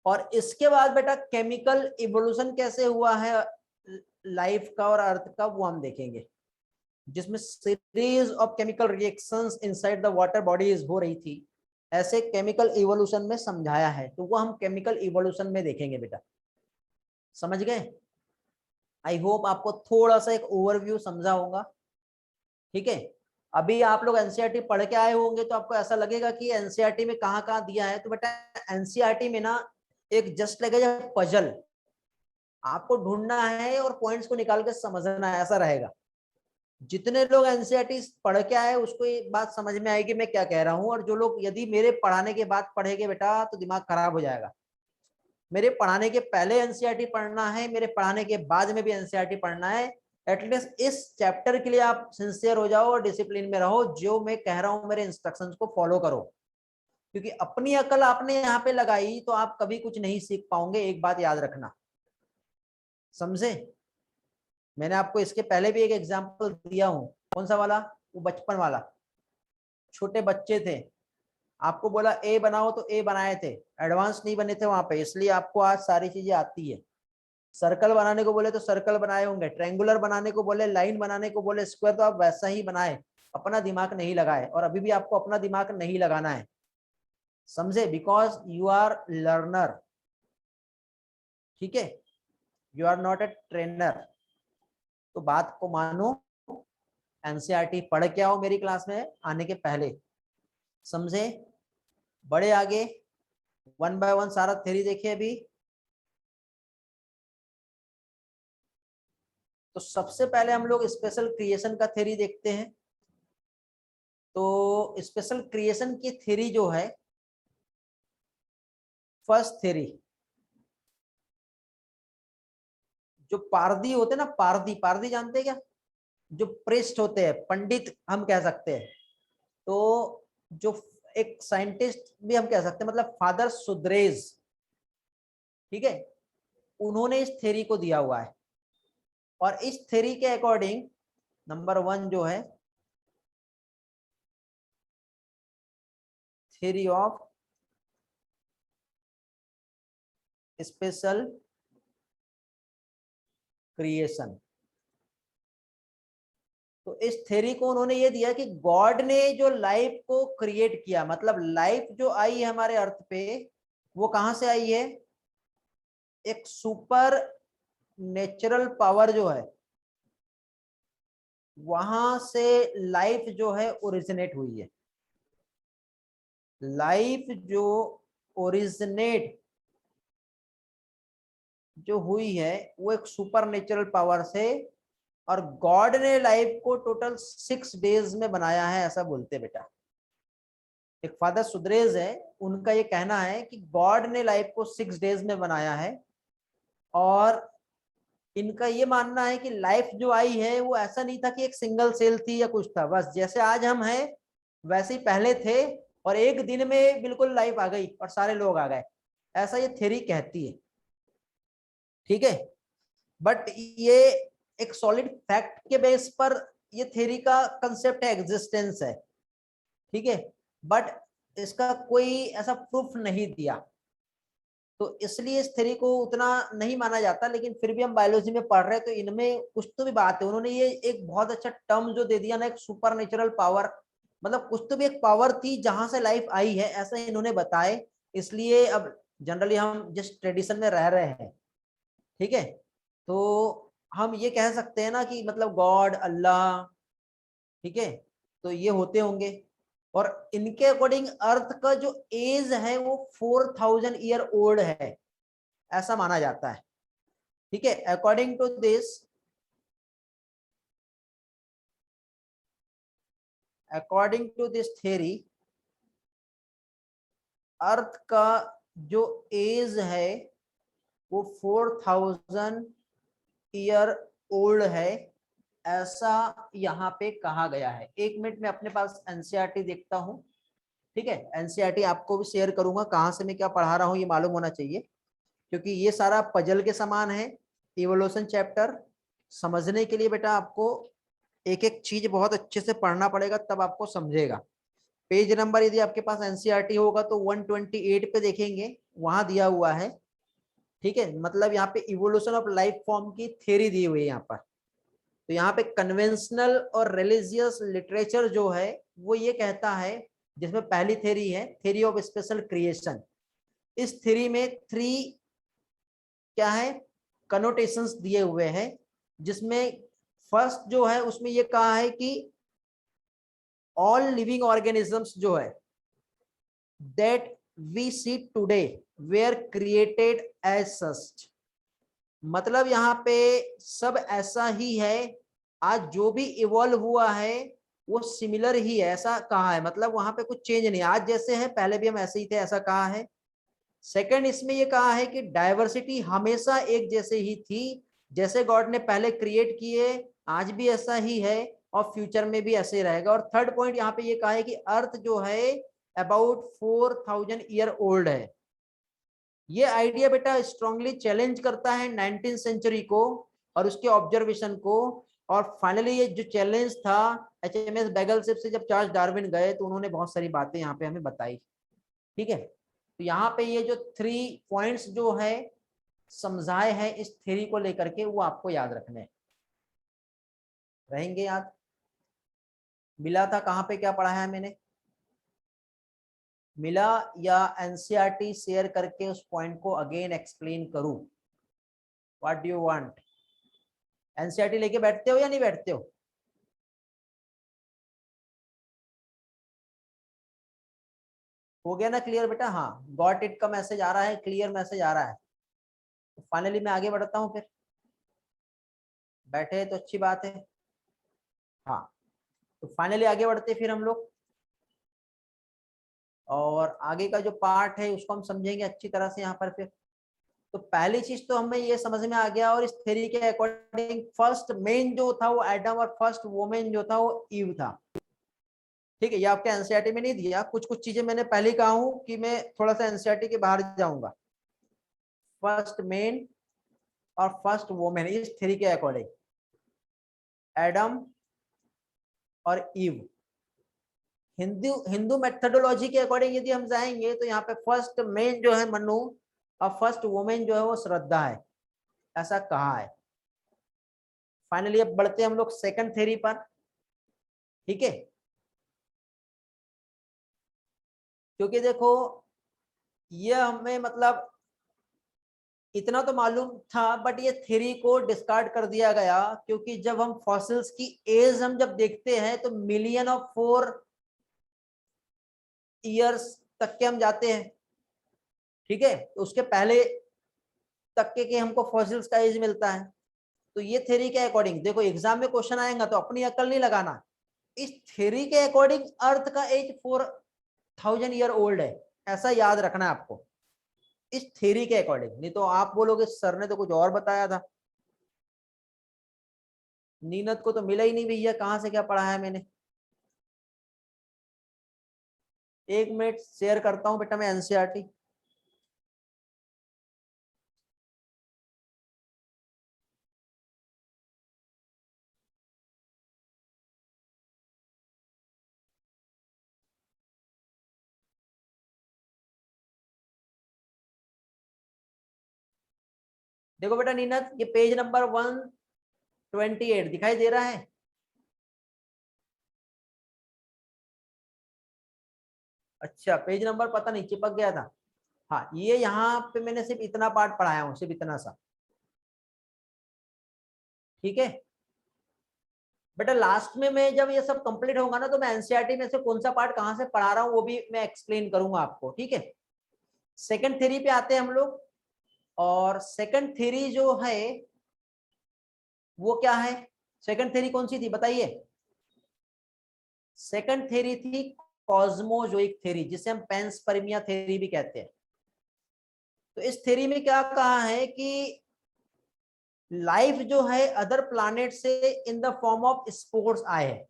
और इसके बाद बेटा केमिकल इवोल्यूशन कैसे हुआ है लाइफ का और अर्थ का, वो हम देखेंगे, जिसमें series of chemical reactions inside the water bodies हो रही थी, ऐसे केमिकल इवोल्यूशन में समझाया है, तो वो हम केमिकल इवोल्यूशन में देखेंगे बेटा। समझ गए? आई होप आपको थोड़ा सा एक ओवरव्यू समझा होगा, ठीक है। अभी आप लोग एनसीईआरटी पढ़ के आए होंगे तो आपको ऐसा लगेगा कि एनसीईआरटी में कहाँ कहाँ दिया है, तो बेटा एनसीईआरटी में ना एक जस्ट लगेगा पजल, आपको ढूंढना है और पॉइंट्स को निकाल के समझना है, ऐसा रहेगा। जितने लोग एनसीईआरटी पढ़ के आए उसको ये बात समझ में आएगी मैं क्या कह रहा हूँ, और जो लोग यदि मेरे पढ़ाने के बाद पढ़ेंगे बेटा तो दिमाग खराब हो जाएगा। मेरे पढ़ाने के पहले एनसीईआरटी पढ़ना है, मेरे पढ़ाने के बाद में भी एनसीईआरटी पढ़ना है। एटलीस्ट इस चैप्टर के लिए आप सिंसियर हो जाओ और डिसिप्लिन में रहो, जो मैं कह रहा हूं मेरे इंस्ट्रक्शंस को फॉलो करो, क्योंकि अपनी अकल आपने यहाँ पे लगाई तो आप कभी कुछ नहीं सीख पाओगे, एक बात याद रखना, समझे? मैंने आपको इसके पहले भी एक एग्जाम्पल दिया हूं, कौन सा वाला, वो बचपन वाला, छोटे बच्चे थे, आपको बोला ए बनाओ तो ए बनाए थे, एडवांस नहीं बने थे वहां पे, इसलिए आपको आज सारी चीजें आती है। सर्कल बनाने को बोले तो सर्कल बनाए होंगे, ट्रायंगुलर बनाने को बोले, लाइन बनाने को बोले, स्क्वायर, तो आप वैसा ही बनाए, अपना दिमाग नहीं लगाए, और अभी भी आपको अपना दिमाग नहीं लगाना है, समझे? बिकॉज यू आर लर्नर, ठीक है, you are not a trainer. तो बात को मानो, एनसीईआरटी पढ़ के आओ मेरी क्लास में आने के पहले, समझे? बड़े आगे वन बाय वन सारा थ्योरी देखिए अभी। तो सबसे पहले हम लोग स्पेशल क्रिएशन का थ्योरी देखते हैं। तो स्पेशल क्रिएशन की थ्योरी जो है, फर्स्ट थ्योरी, जो पारदी होते हैं ना, पारदी, पारदी जानते हैं क्या, जो प्रेस्ट होते हैं, पंडित हम कह सकते हैं, तो जो एक साइंटिस्ट भी हम कह सकते हैं, मतलब फादर सुद्रेज, ठीक है, उन्होंने इस थ्योरी को दिया हुआ है। और इस थ्योरी के अकॉर्डिंग नंबर 1 जो है थ्योरी ऑफ स्पेशल क्रिएशन, तो इस थ्योरी को उन्होंने ये दिया कि गॉड ने जो लाइफ को क्रिएट किया, मतलब लाइफ जो आई है हमारे अर्थ पे, वो कहां से आई है, एक सुपर नेचुरल पावर जो है वहां से लाइफ जो है ओरिजिनेट हुई है। लाइफ जो ओरिजिनेट जो हुई है वो एक सुपर नेचुरल पावर से, और गॉड ने लाइफ को टोटल 6 डेज में बनाया है, ऐसा बोलते हैं बेटा। एक फादर सुद्रेज है, उनका ये कहना है कि गॉड ने लाइफ को 6 डेज में बनाया है, और इनका ये मानना है कि लाइफ जो आई है वो ऐसा नहीं था कि एक सिंगल सेल थी या कुछ था, बस जैसे आज हम हैं वैसे ही पहले थे, और एक दिन में बिल्कुल लाइफ आ गई और सारे लोग आ गए, ऐसा ये थ्योरी कहती है। ठीक है, बट ये एक सॉलिड फैक्ट के बेस पर ये थ्योरी का कंसेप्ट है, एग्जिस्टेंस है, ठीक है, बट इसका कोई ऐसा प्रूफ नहीं दिया, तो इसलिए इस थ्योरी को उतना नहीं माना जाता। लेकिन फिर भी हम बायोलॉजी में पढ़ रहे हैं तो इनमें कुछ तो भी बात है। उन्होंने ये एक बहुत अच्छा टर्म जो दे दिया ना, एक सुपर नेचुरल पावर, मतलब कुछ तो भी एक पावर थी जहां से लाइफ आई है, ऐसा इन्होंने बताए। इसलिए अब जनरली हम जिस ट्रेडिशन में रह रहे हैं, ठीक है, तो हम ये कह सकते हैं ना कि मतलब गॉड, अल्लाह, ठीक है, तो ये होते होंगे। और इनके अकॉर्डिंग अर्थ का जो एज है वो 4000 ईयर ओल्ड है, ऐसा माना जाता है, ठीक है। अकॉर्डिंग टू दिस थ्योरी, अर्थ का जो एज है वो 4000 ईयर ओल्ड है, ऐसा यहाँ पे कहा गया है। एक मिनट में अपने पास एनसीईआरटी देखता हूँ, ठीक है, एनसीईआरटी आपको भी शेयर करूंगा, कहाँ से मैं क्या पढ़ा रहा हूँ ये मालूम होना चाहिए, क्योंकि ये सारा पजल के समान है। इवोल्यूशन चैप्टर समझने के लिए बेटा आपको एक एक चीज बहुत अच्छे से पढ़ना पड़ेगा, तब आपको समझेगा। पेज नंबर यदि आपके पास एनसीईआरटी होगा तो 128 पे देखेंगे, वहां दिया हुआ है, ठीक है। मतलब यहाँ पे इवोल्यूशन ऑफ लाइफ फॉर्म की थ्योरी दी हुई है यहाँ पर। तो यहाँ पे कन्वेंशनल और रिलीजियस लिटरेचर जो है वो ये कहता है, जिसमें पहली थ्योरी है थ्योरी ऑफ स्पेशल क्रिएशन। इस थ्योरी में थ्री क्या है, कनोटेशंस दिए हुए हैं, जिसमें फर्स्ट जो है उसमें ये कहा है कि ऑल लिविंग ऑर्गेनिजम्स जो है that we see today were created as such. मतलब यहाँ पे सब ऐसा ही है, आज जो भी इवॉल्व हुआ है वो सिमिलर ही है, ऐसा कहा है। मतलब वहां पे कुछ चेंज नहीं, आज जैसे है पहले भी हम ऐसे ही थे, ऐसा कहा है। सेकंड, इसमें ये कहा है कि डाइवर्सिटी हमेशा एक जैसे ही थी, जैसे गॉड ने पहले क्रिएट किए आज भी ऐसा ही है और फ्यूचर में भी ऐसे ही रहेगा। और थर्ड पॉइंट यहाँ पे ये कहा है कि अर्थ जो है अबाउट 4000 ईयर ओल्ड है। ये आइडिया बेटा स्ट्रांगली चैलेंज करता है 19th सेंचुरी को और उसके ऑब्जर्वेशन को। और फाइनली ये जो चैलेंज था HMS बैगलशिप से, जब चार्ल्स डार्विन गए तो उन्होंने बहुत सारी बातें यहाँ पे हमें बताई, ठीक है। तो यहाँ पे ये जो 3 पॉइंट्स जो है समझाए हैं इस थ्योरी को लेकर के, वो आपको याद रखने रहेंगे। याद मिला था कहाँ पे क्या पढ़ा है मैंने, मिला? या एनसीईआरटी शेयर करके उस पॉइंट को अगेन एक्सप्लेन करूं? What do you want? NCERT लेके बैठते हो या नहीं बैठते हो? हो गया ना क्लियर बेटा? हाँ, गॉट इट का मैसेज आ रहा है, क्लियर मैसेज आ रहा है। तो फाइनली मैं आगे बढ़ता हूँ फिर, बैठे तो अच्छी बात है। हाँ, तो फाइनली आगे बढ़ते फिर हम लोग, और आगे का जो पार्ट है उसको हम समझेंगे अच्छी तरह से यहाँ पर फिर। तो पहली चीज तो हमें ये समझ में आ गया, और इस थ्योरी के अकॉर्डिंग फर्स्ट मैन जो था वो एडम और फर्स्ट वुमेन जो था वो ईव था, ठीक है। ये आपके एनसीईआरटी में नहीं दिया, कुछ कुछ चीजें मैंने पहले कहा हूं कि मैं थोड़ा सा एनसीईआरटी के बाहर जाऊंगा। फर्स्ट मैन और फर्स्ट वुमेन इस थ्योरी के अकॉर्डिंग एडम और ईव। हिंदू हिंदू मेथोडोलॉजी के अकॉर्डिंग यदि हम जाएंगे तो यहाँ पे फर्स्ट मैन जो है मनु और फर्स्ट वुमेन जो है वो श्रद्धा है, ऐसा कहा है। फाइनली अब बढ़ते हैं हम लोग सेकंड थ्योरी पर, ठीक है। क्योंकि देखो ये हमें मतलब इतना तो मालूम था, बट ये थ्योरी को डिस्कार्ड कर दिया गया, क्योंकि जब हम फॉसिल्स की एज हम जब देखते हैं तो मिलियन ऑफ 4 ईयर्स तक के हम जाते हैं, ठीक है। तो उसके पहले तक के हमको फॉसिल्स का एज मिलता है। तो ये थ्योरी के अकॉर्डिंग देखो, एग्जाम में क्वेश्चन आएगा तो अपनी अकल नहीं लगाना, इस थ्योरी के अकॉर्डिंग अर्थ का एज 4000 ईयर ओल्ड है, ऐसा याद रखना है आपको, इस थ्योरी के अकॉर्डिंग। नहीं तो आप बोलोगे सर ने तो कुछ और बताया था। नीनत को तो मिला ही नहीं भैया, कहां से क्या पढ़ा है मैंने। एक मिनट शेयर करता हूं बेटा मैं एनसीईआरटी। देखो बेटा नीनत, ये पेज नंबर 128 दिखाई दे रहा है। अच्छा, पेज नंबर पता नहीं चिपक गया था। हाँ, ये यहाँ पे मैंने सिर्फ इतना पार्ट पढ़ाया हूँ, सिर्फ इतना सा। ठीक है बेटा, लास्ट में मैं जब ये सब कंप्लीट होगा ना, तो मैं एनसीईआरटी में से कौन सा पार्ट कहाँ से पढ़ा रहा हूँ वो भी मैं एक्सप्लेन करूंगा आपको। ठीक है, सेकंड थ्योरी पे आते हैं हम लोग। और सेकंड थ्योरी जो है वो क्या है? सेकंड थ्योरी कौन सी थी बताइए? सेकंड थ्योरी थी कॉस्मोजोइक थ्योरी, जिसे हम पेंसपर्मिया थ्योरी भी कहते हैं। तो इस थ्योरी में क्या कहा है कि लाइफ जो है अदर प्लैनेट से इन द फॉर्म ऑफ स्पोर्स आए हैं।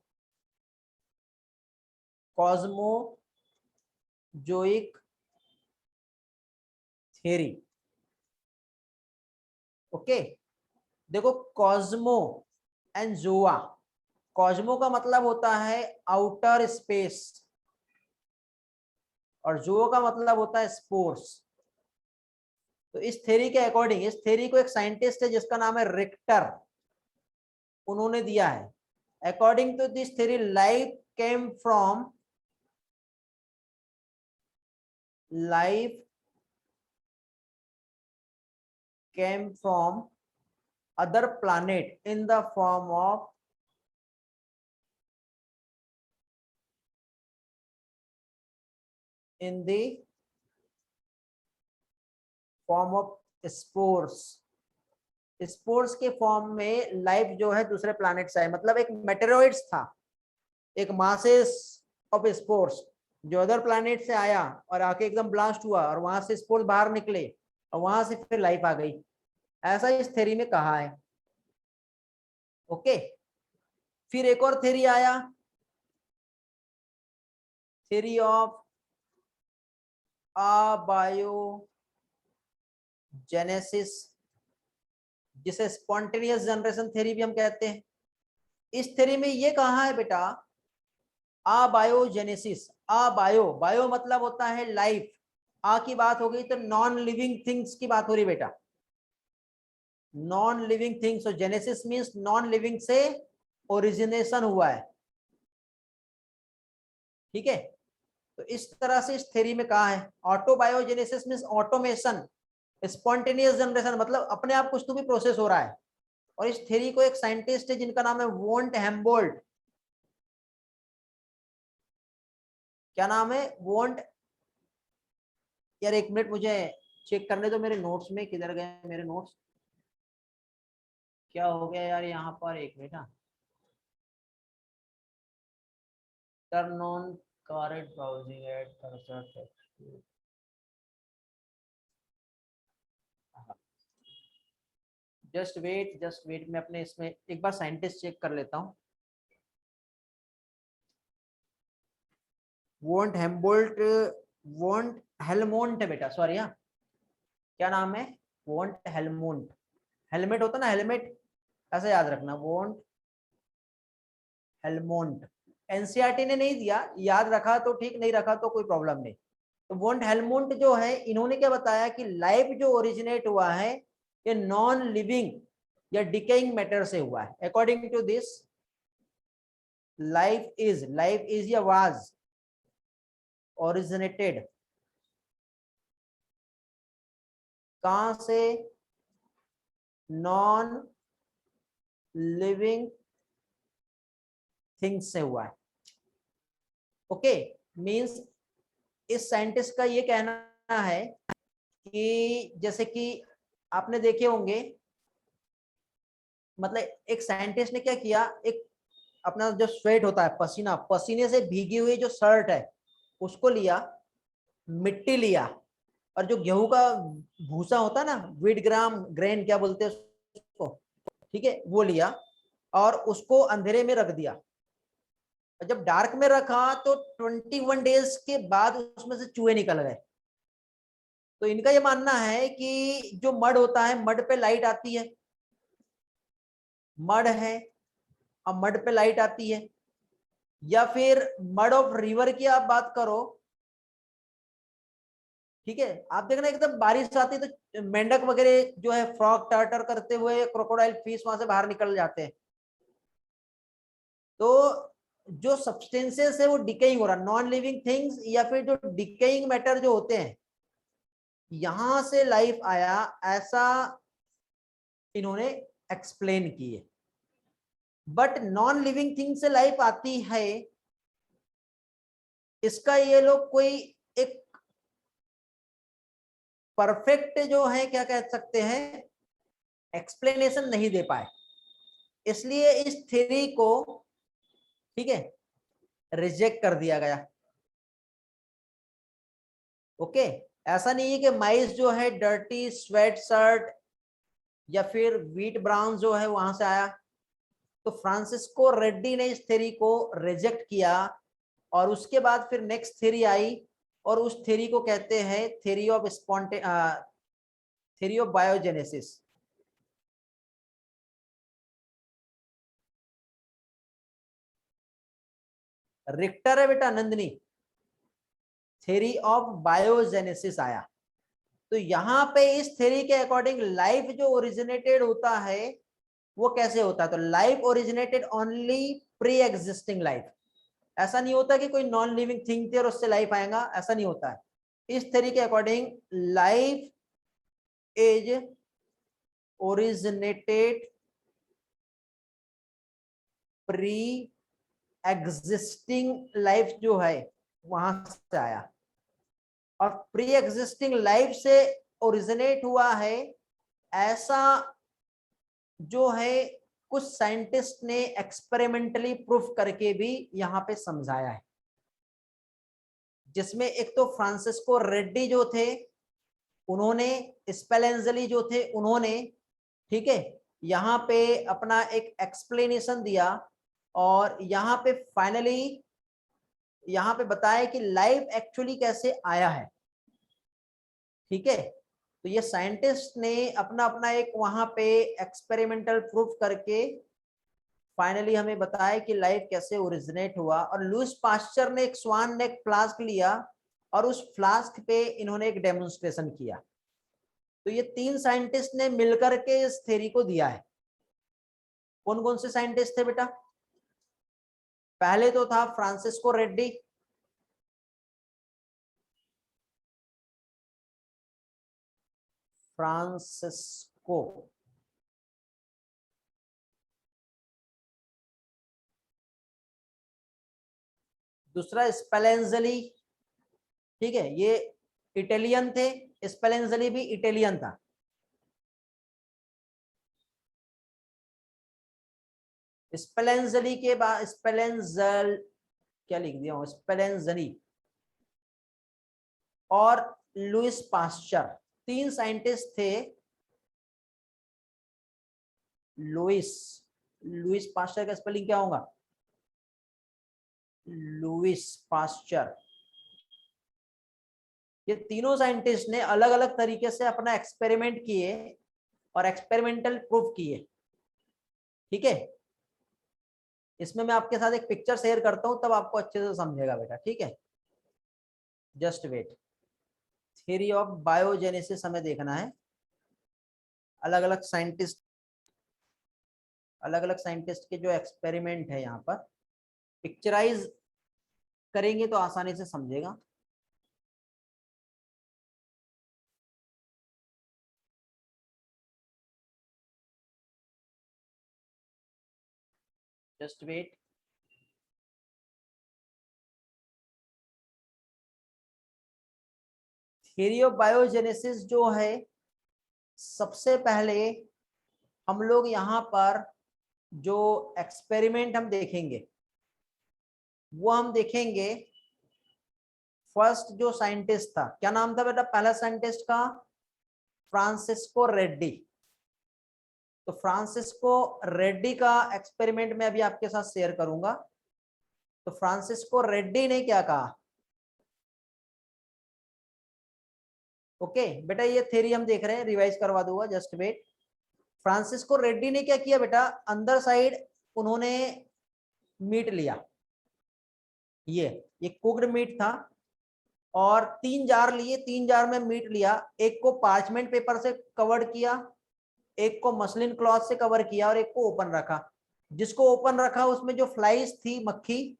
Cosmozoic theory. ओके, देखो कॉस्मो एंड जोआ। कॉस्मो का मतलब होता है आउटर स्पेस, और जो का मतलब होता है स्पोर्स। तो इस थ्योरी के अकॉर्डिंग, इस थ्योरी को एक साइंटिस्ट है जिसका नाम है रिक्टर, उन्होंने दिया है। According to this theory, life came from other planet in the form of spores. Spores के फॉर्म में लाइफ जो है दूसरे प्लैनेट से आई, मतलब एक मेटेरॉइड्स था, एक मासेस ऑफ स्पोर्स जो अदर प्लैनेट से आया और आके एकदम ब्लास्ट हुआ, और वहां से स्पोर्स बाहर निकले, और वहां से फिर लाइफ आ गई। ऐसा इस थ्योरी में कहा है। ओके, फिर एक और थ्योरी आया, थ्योरी ऑफ अबायोजेनेसिस, जिसे स्पॉन्टेनियस जनरेशन थ्योरी भी हम कहते हैं। इस थ्योरी में ये कहा है बेटा, अबायोजेनेसिस, अबायो, बायो मतलब होता है लाइफ, आ की बात हो गई तो नॉन लिविंग थिंग्स की बात हो रही बेटा, नॉन लिविंग थिंग्स। और जेनेसिस मींस नॉन लिविंग से ओरिजिनेशन हुआ है। ठीक है, तो इस तरह से इस थ्योरी में कहा है। ऑटोबायोजेनेसिस मींस ऑटोमेशन, स्पॉन्टेनियस जनरेशन मतलब अपने आप कुछ तो भी प्रोसेस हो रहा है। और इस थ्योरी को एक साइंटिस्ट है जिनका नाम है वोंट हेम्बोल्ट। क्या नाम है? वोंट। यार एक मिनट, मुझे चेक करने दो मेरे नोट्स में, किधर गए मेरे नोट्स? क्या हो गया यार यहाँ पर, एक मिनट। हाँ, turn on current browsing at cursor text. Just wait, मैं अपने इसमें एक बार साइंटिस्ट चेक कर लेता हूँ। वोंट हेम्बोल्ट, वोंट हेलमोंट है बेटा, सॉरी। हाँ, क्या नाम है? Won't Helmont. हेलमेट होता ना, हेलमेट, ऐसे याद रखना, वोंट हेलमोंट। एनसीईआरटी ने नहीं दिया, याद रखा तो ठीक, नहीं रखा तो कोई प्रॉब्लम नहीं। तो वोंट हेलमोंट जो है, इन्होंने क्या बताया कि लाइफ जो ओरिजिनेट हुआ है ये नॉन लिविंग या डिकेइंग मैटर से हुआ है। According to this, life is या वाज ओरिजिनेटेड कहां से? नॉन लिविंग थिंग्स से हुआ है। ओके, मींस इस साइंटिस्ट का ये कहना है कि जैसे कि आपने देखे होंगे, मतलब एक साइंटिस्ट ने क्या किया, एक अपना जो स्वेट होता है, पसीना, पसीने से भीगी हुई जो शर्ट है उसको लिया, मिट्टी लिया, और जो गेहूं का भूसा होता है ना, वीट ग्राम ग्रेन क्या बोलते हैं उसको, ठीक है, वो लिया और उसको अंधेरे में रख दिया। और जब डार्क में रखा तो 21 डेज के बाद उसमें से चूहे निकल गए। तो इनका ये मानना है कि जो मड होता है, मड पे लाइट आती है, मड है, अब मड पे लाइट आती है, या फिर मड ऑफ रिवर की आप बात करो ठीक है, आप देखना एकदम बारिश आती है तो मेंढक वगैरह जो है फ्रॉग टर्टर करते हुए क्रोकोडाइल फिश वहां से बाहर निकल जाते हैं। तो जो सब्सटेंसेस है वो डिकेइंग हो रहा, नॉन लिविंग थिंग्स या फिर जो डिकेइंग मैटर जो होते हैं, यहां से लाइफ आया, ऐसा इन्होंने एक्सप्लेन किए। बट नॉन लिविंग थिंग से लाइफ आती है, इसका ये लोग कोई एक परफेक्ट जो है क्या कह सकते हैं एक्सप्लेनेशन नहीं दे पाए, इसलिए इस थ्योरी को, ठीक है, रिजेक्ट कर दिया गया। ओके, ऐसा नहीं है कि माइस जो है डर्टी स्वेट शर्ट या फिर व्हीट ब्राउन जो है वहां से आया। तो फ्रांसिस्को रेड्डी ने इस थ्योरी को रिजेक्ट किया और उसके बाद फिर नेक्स्ट थ्योरी आई और उस थ्योरी को कहते हैं theory of theory of biogenesis. Richter है बेटा नंदनी, थ्योरी ऑफ बायोजेनेसिस आया। तो यहाँ पे इस थ्योरी के अकॉर्डिंग लाइफ जो ओरिजिनेटेड होता है वो कैसे होता है, तो life originated only pre existing life. ऐसा नहीं होता कि कोई नॉन लिविंग थिंग थी और उससे लाइफ आएगा, ऐसा नहीं होता है। इस थ्योरी के according life is originated pre existing life जो है वहां से आया, और प्री एग्जिस्टिंग लाइफ से ओरिजिनेट हुआ है, ऐसा जो है कुछ साइंटिस्ट ने एक्सपेरिमेंटली प्रूफ करके भी यहां पे समझाया है। जिसमें एक तो फ्रांसिस्को रेड्डी जो थे उन्होंने, स्पेलेंजली जो थे उन्होंने, ठीक है, यहाँ पे अपना एक एक्सप्लेनेशन दिया और यहाँ पे फाइनली यहाँ पे बताया कि लाइफ एक्चुअली कैसे आया है। ठीक है, तो ये साइंटिस्ट ने अपना अपना एक वहां पे एक्सपेरिमेंटल प्रूफ करके फाइनली हमें बताया कि लाइफ कैसे ओरिजिनेट हुआ। और लुईस पास्चर ने एक स्वान नेक फ्लास्क लिया और उस फ्लास्क पे इन्होंने एक डेमोन्स्ट्रेशन किया। तो ये तीन साइंटिस्ट ने मिलकर के इस थ्योरी को दिया है। कौन कौन से साइंटिस्ट थे बेटा? पहले तो था फ्रांसिस्को रेड्डी, फ्रांसिस्को दूसरा स्पेलेंजली, ठीक है, ये इटालियन थे, स्पेलेंजली भी इटालियन था। स्पेलेंजली के बाद स्पेलेंजल, क्या लिख दिया हूं, स्पेलेंजली और लुईस पास्चर, तीन साइंटिस्ट थे। लुईस, लुईस पास्चर का स्पेलिंग क्या होगा? Lewis pasture. ये तीनों साइंटिस्ट ने अलग अलग तरीके से अपना एक्सपेरिमेंट किए और एक्सपेरिमेंटल प्रूफ किए। ठीक है, इसमें मैं आपके साथ एक पिक्चर शेयर करता हूं तब आपको अच्छे से समझेगा बेटा। ठीक है, just wait. Theory of biogenesis हमें देखना है। अलग अलग साइंटिस्ट, अलग अलग साइंटिस्ट के जो एक्सपेरिमेंट है यहाँ पर पिक्चराइज करेंगे तो आसानी से समझेगा। Just wait. Theory of biogenesis जो है, सबसे पहले हम लोग यहाँ पर जो एक्सपेरिमेंट हम देखेंगे वो हम देखेंगे, फर्स्ट जो साइंटिस्ट था, क्या नाम था बेटा पहला साइंटिस्ट का? फ्रांसिस्को रेड्डी। तो फ्रांसिस्को रेड्डी का एक्सपेरिमेंट मैं अभी आपके साथ शेयर करूंगा। तो फ्रांसिस्को रेड्डी ने क्या कहा? ओके बेटा, ये थ्योरी हम देख रहे हैं, रिवाइज करवा दूंगा, जस्ट वेट। फ्रांसिस्को रेड्डी ने क्या किया बेटा, अंदर साइड उन्होंने मीट लिया, ये कुक्ड मीट था। और 3 जार लिए, 3 जार में मीट लिया, एक को पार्चमेंट पेपर से कवर किया, एक को मसलिन क्लॉथ से कवर किया और एक को ओपन रखा। जिसको ओपन रखा उसमें जो फ्लाइज थी, मक्खी,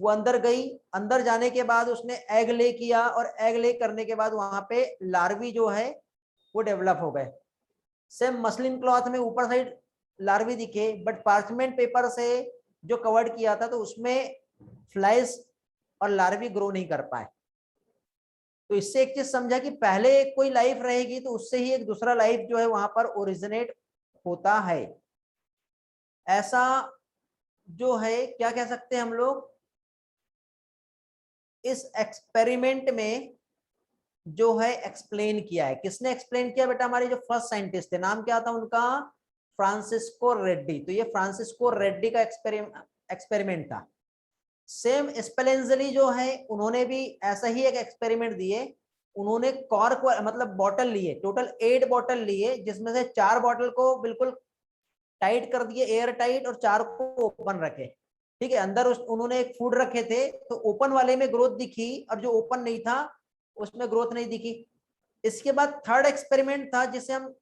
वो अंदर गई। अंदर जाने के बाद उसने एग ले किया और एग ले करने के बाद वहां पे लार्वी जो है वो डेवलप हो गए। सेम मसलिन क्लॉथ में ऊपर साइड लार्वी दिखे, बट पार्चमेंट पेपर से जो कवर्ड किया था तो उसमें फ्लाइज और लार्वी ग्रो नहीं कर पाए। तो इससे एक चीज समझा कि पहले एक कोई लाइफ रहेगी तो उससे ही एक दूसरा लाइफ जो है वहां पर ओरिजिनेट होता है। ऐसा जो है क्या कह सकते हैं हम लोग, इस एक्सपेरिमेंट में जो है एक्सप्लेन किया है। किसने एक्सप्लेन किया बेटा? हमारे जो फर्स्ट साइंटिस्ट थे, नाम क्या था उनका? फ्रांसिस्को रेड्डी। तो ये फ्रांसिस्को रेड्डी का एक्सपेरिमेंट था। सेम स्पेलेंजली जो है उन्होंने भी ऐसा ही एक एक्सपेरिमेंट दिए। उन्होंने कॉर्क मतलब बॉटल लिए, टोटल 8 बॉटल लिए, जिसमें से 4 बॉटल को बिल्कुल टाइट कर दिए, एयर टाइट, और 4 को ओपन रखे। ठीक है, अंदर उन्होंने एक फूड रखे थे, तो ओपन वाले में ग्रोथ दिखी और जो ओपन नहीं था उसमें ग्रोथ नहीं दिखी। इसके बाद थर्ड एक्सपेरिमेंट था जिसे हम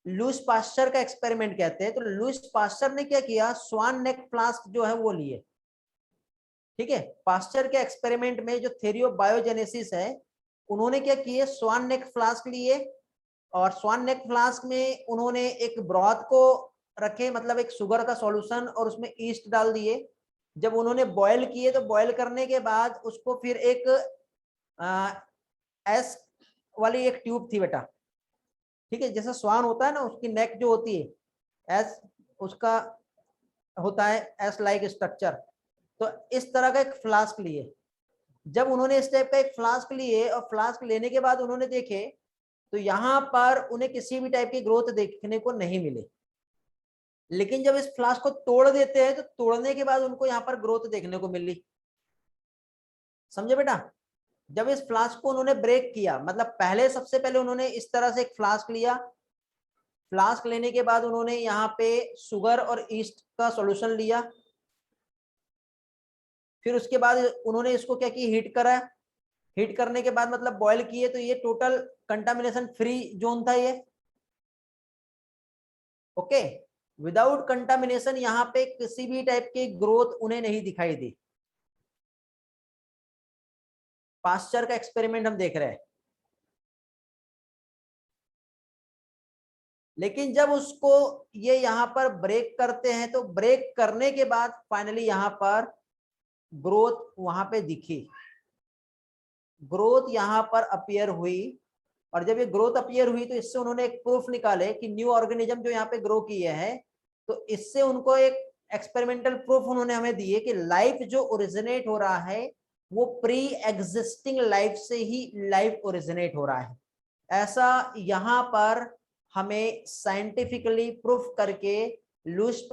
लुईस पास्चर का एक्सपेरिमेंट कहते हैं। तो लुईस पास्चर ने क्या किया, स्वान नेक फ्लास्क जो है वो लिए। ठीक है, पास्चर के एक्सपेरिमेंट में जो थ्योरी ऑफ बायोजेनेसिस है, उन्होंने क्या किए, स्वान नेक फ्लास्क लिए, और स्वान नेक फ्लास्क में उन्होंने एक ब्रॉथ को रखे, मतलब एक शुगर का सॉल्यूशन, और उसमें ईस्ट डाल दिए। जब उन्होंने बॉयल किए तो बॉयल करने के बाद उसको फिर एक एस वाली एक ट्यूब थी बेटा, ठीक है, जैसा स्वान होता है ना, उसकी नेक जो होती है एस, उसका होता है एस लाइक स्ट्रक्चर। तो इस तरह का एक फ्लास्क लिए। जब उन्होंने इस टाइप का एक फ्लास्क लिए और फ्लास्क लेने के बाद उन्होंने देखे तो यहां पर उन्हें किसी भी टाइप की ग्रोथ देखने को नहीं मिली। लेकिन जब इस फ्लास्क को तोड़ देते हैं तो तोड़ने के बाद उनको यहाँ पर ग्रोथ देखने को मिली। समझे बेटा? जब इस फ्लास्क को उन्होंने ब्रेक किया, मतलब पहले सबसे पहले उन्होंने इस तरह से एक फ्लास्क लिया, फ्लास्क लेने के बाद उन्होंने यहाँ पे शुगर और ईस्ट का सॉल्यूशन लिया, फिर उसके बाद उन्होंने इसको क्या किया, हीट करा। हीट करने के बाद मतलब बॉयल किए, तो ये टोटल कंटामिनेशन फ्री जोन था ये। ओके, विदाउट कंटामिनेशन यहाँ पे किसी भी टाइप की ग्रोथ उन्हें नहीं दिखाई दी। पास्चर का एक्सपेरिमेंट हम देख रहे हैं। लेकिन जब उसको ये यहाँ पर ब्रेक करते हैं तो ब्रेक करने के बाद फाइनली यहाँ पर ग्रोथ वहां पे दिखी, ग्रोथ यहाँ पर अपीयर हुई। और जब ये ग्रोथ अपीयर हुई तो इससे उन्होंने एक प्रूफ निकाले कि न्यू ऑर्गेनिज्म जो यहाँ पे ग्रो किए हैं, तो इससे उनको एक एक्सपेरिमेंटल प्रूफ उन्होंने हमें दिए कि लाइफ जो ओरिजिनेट हो रहा है वो प्री एग्जिस्टिंग लाइफ से ही लाइफ ओरिजिनेट हो रहा है। ऐसा यहाँ पर हमें साइंटिफिकली प्रूफ करके लुईस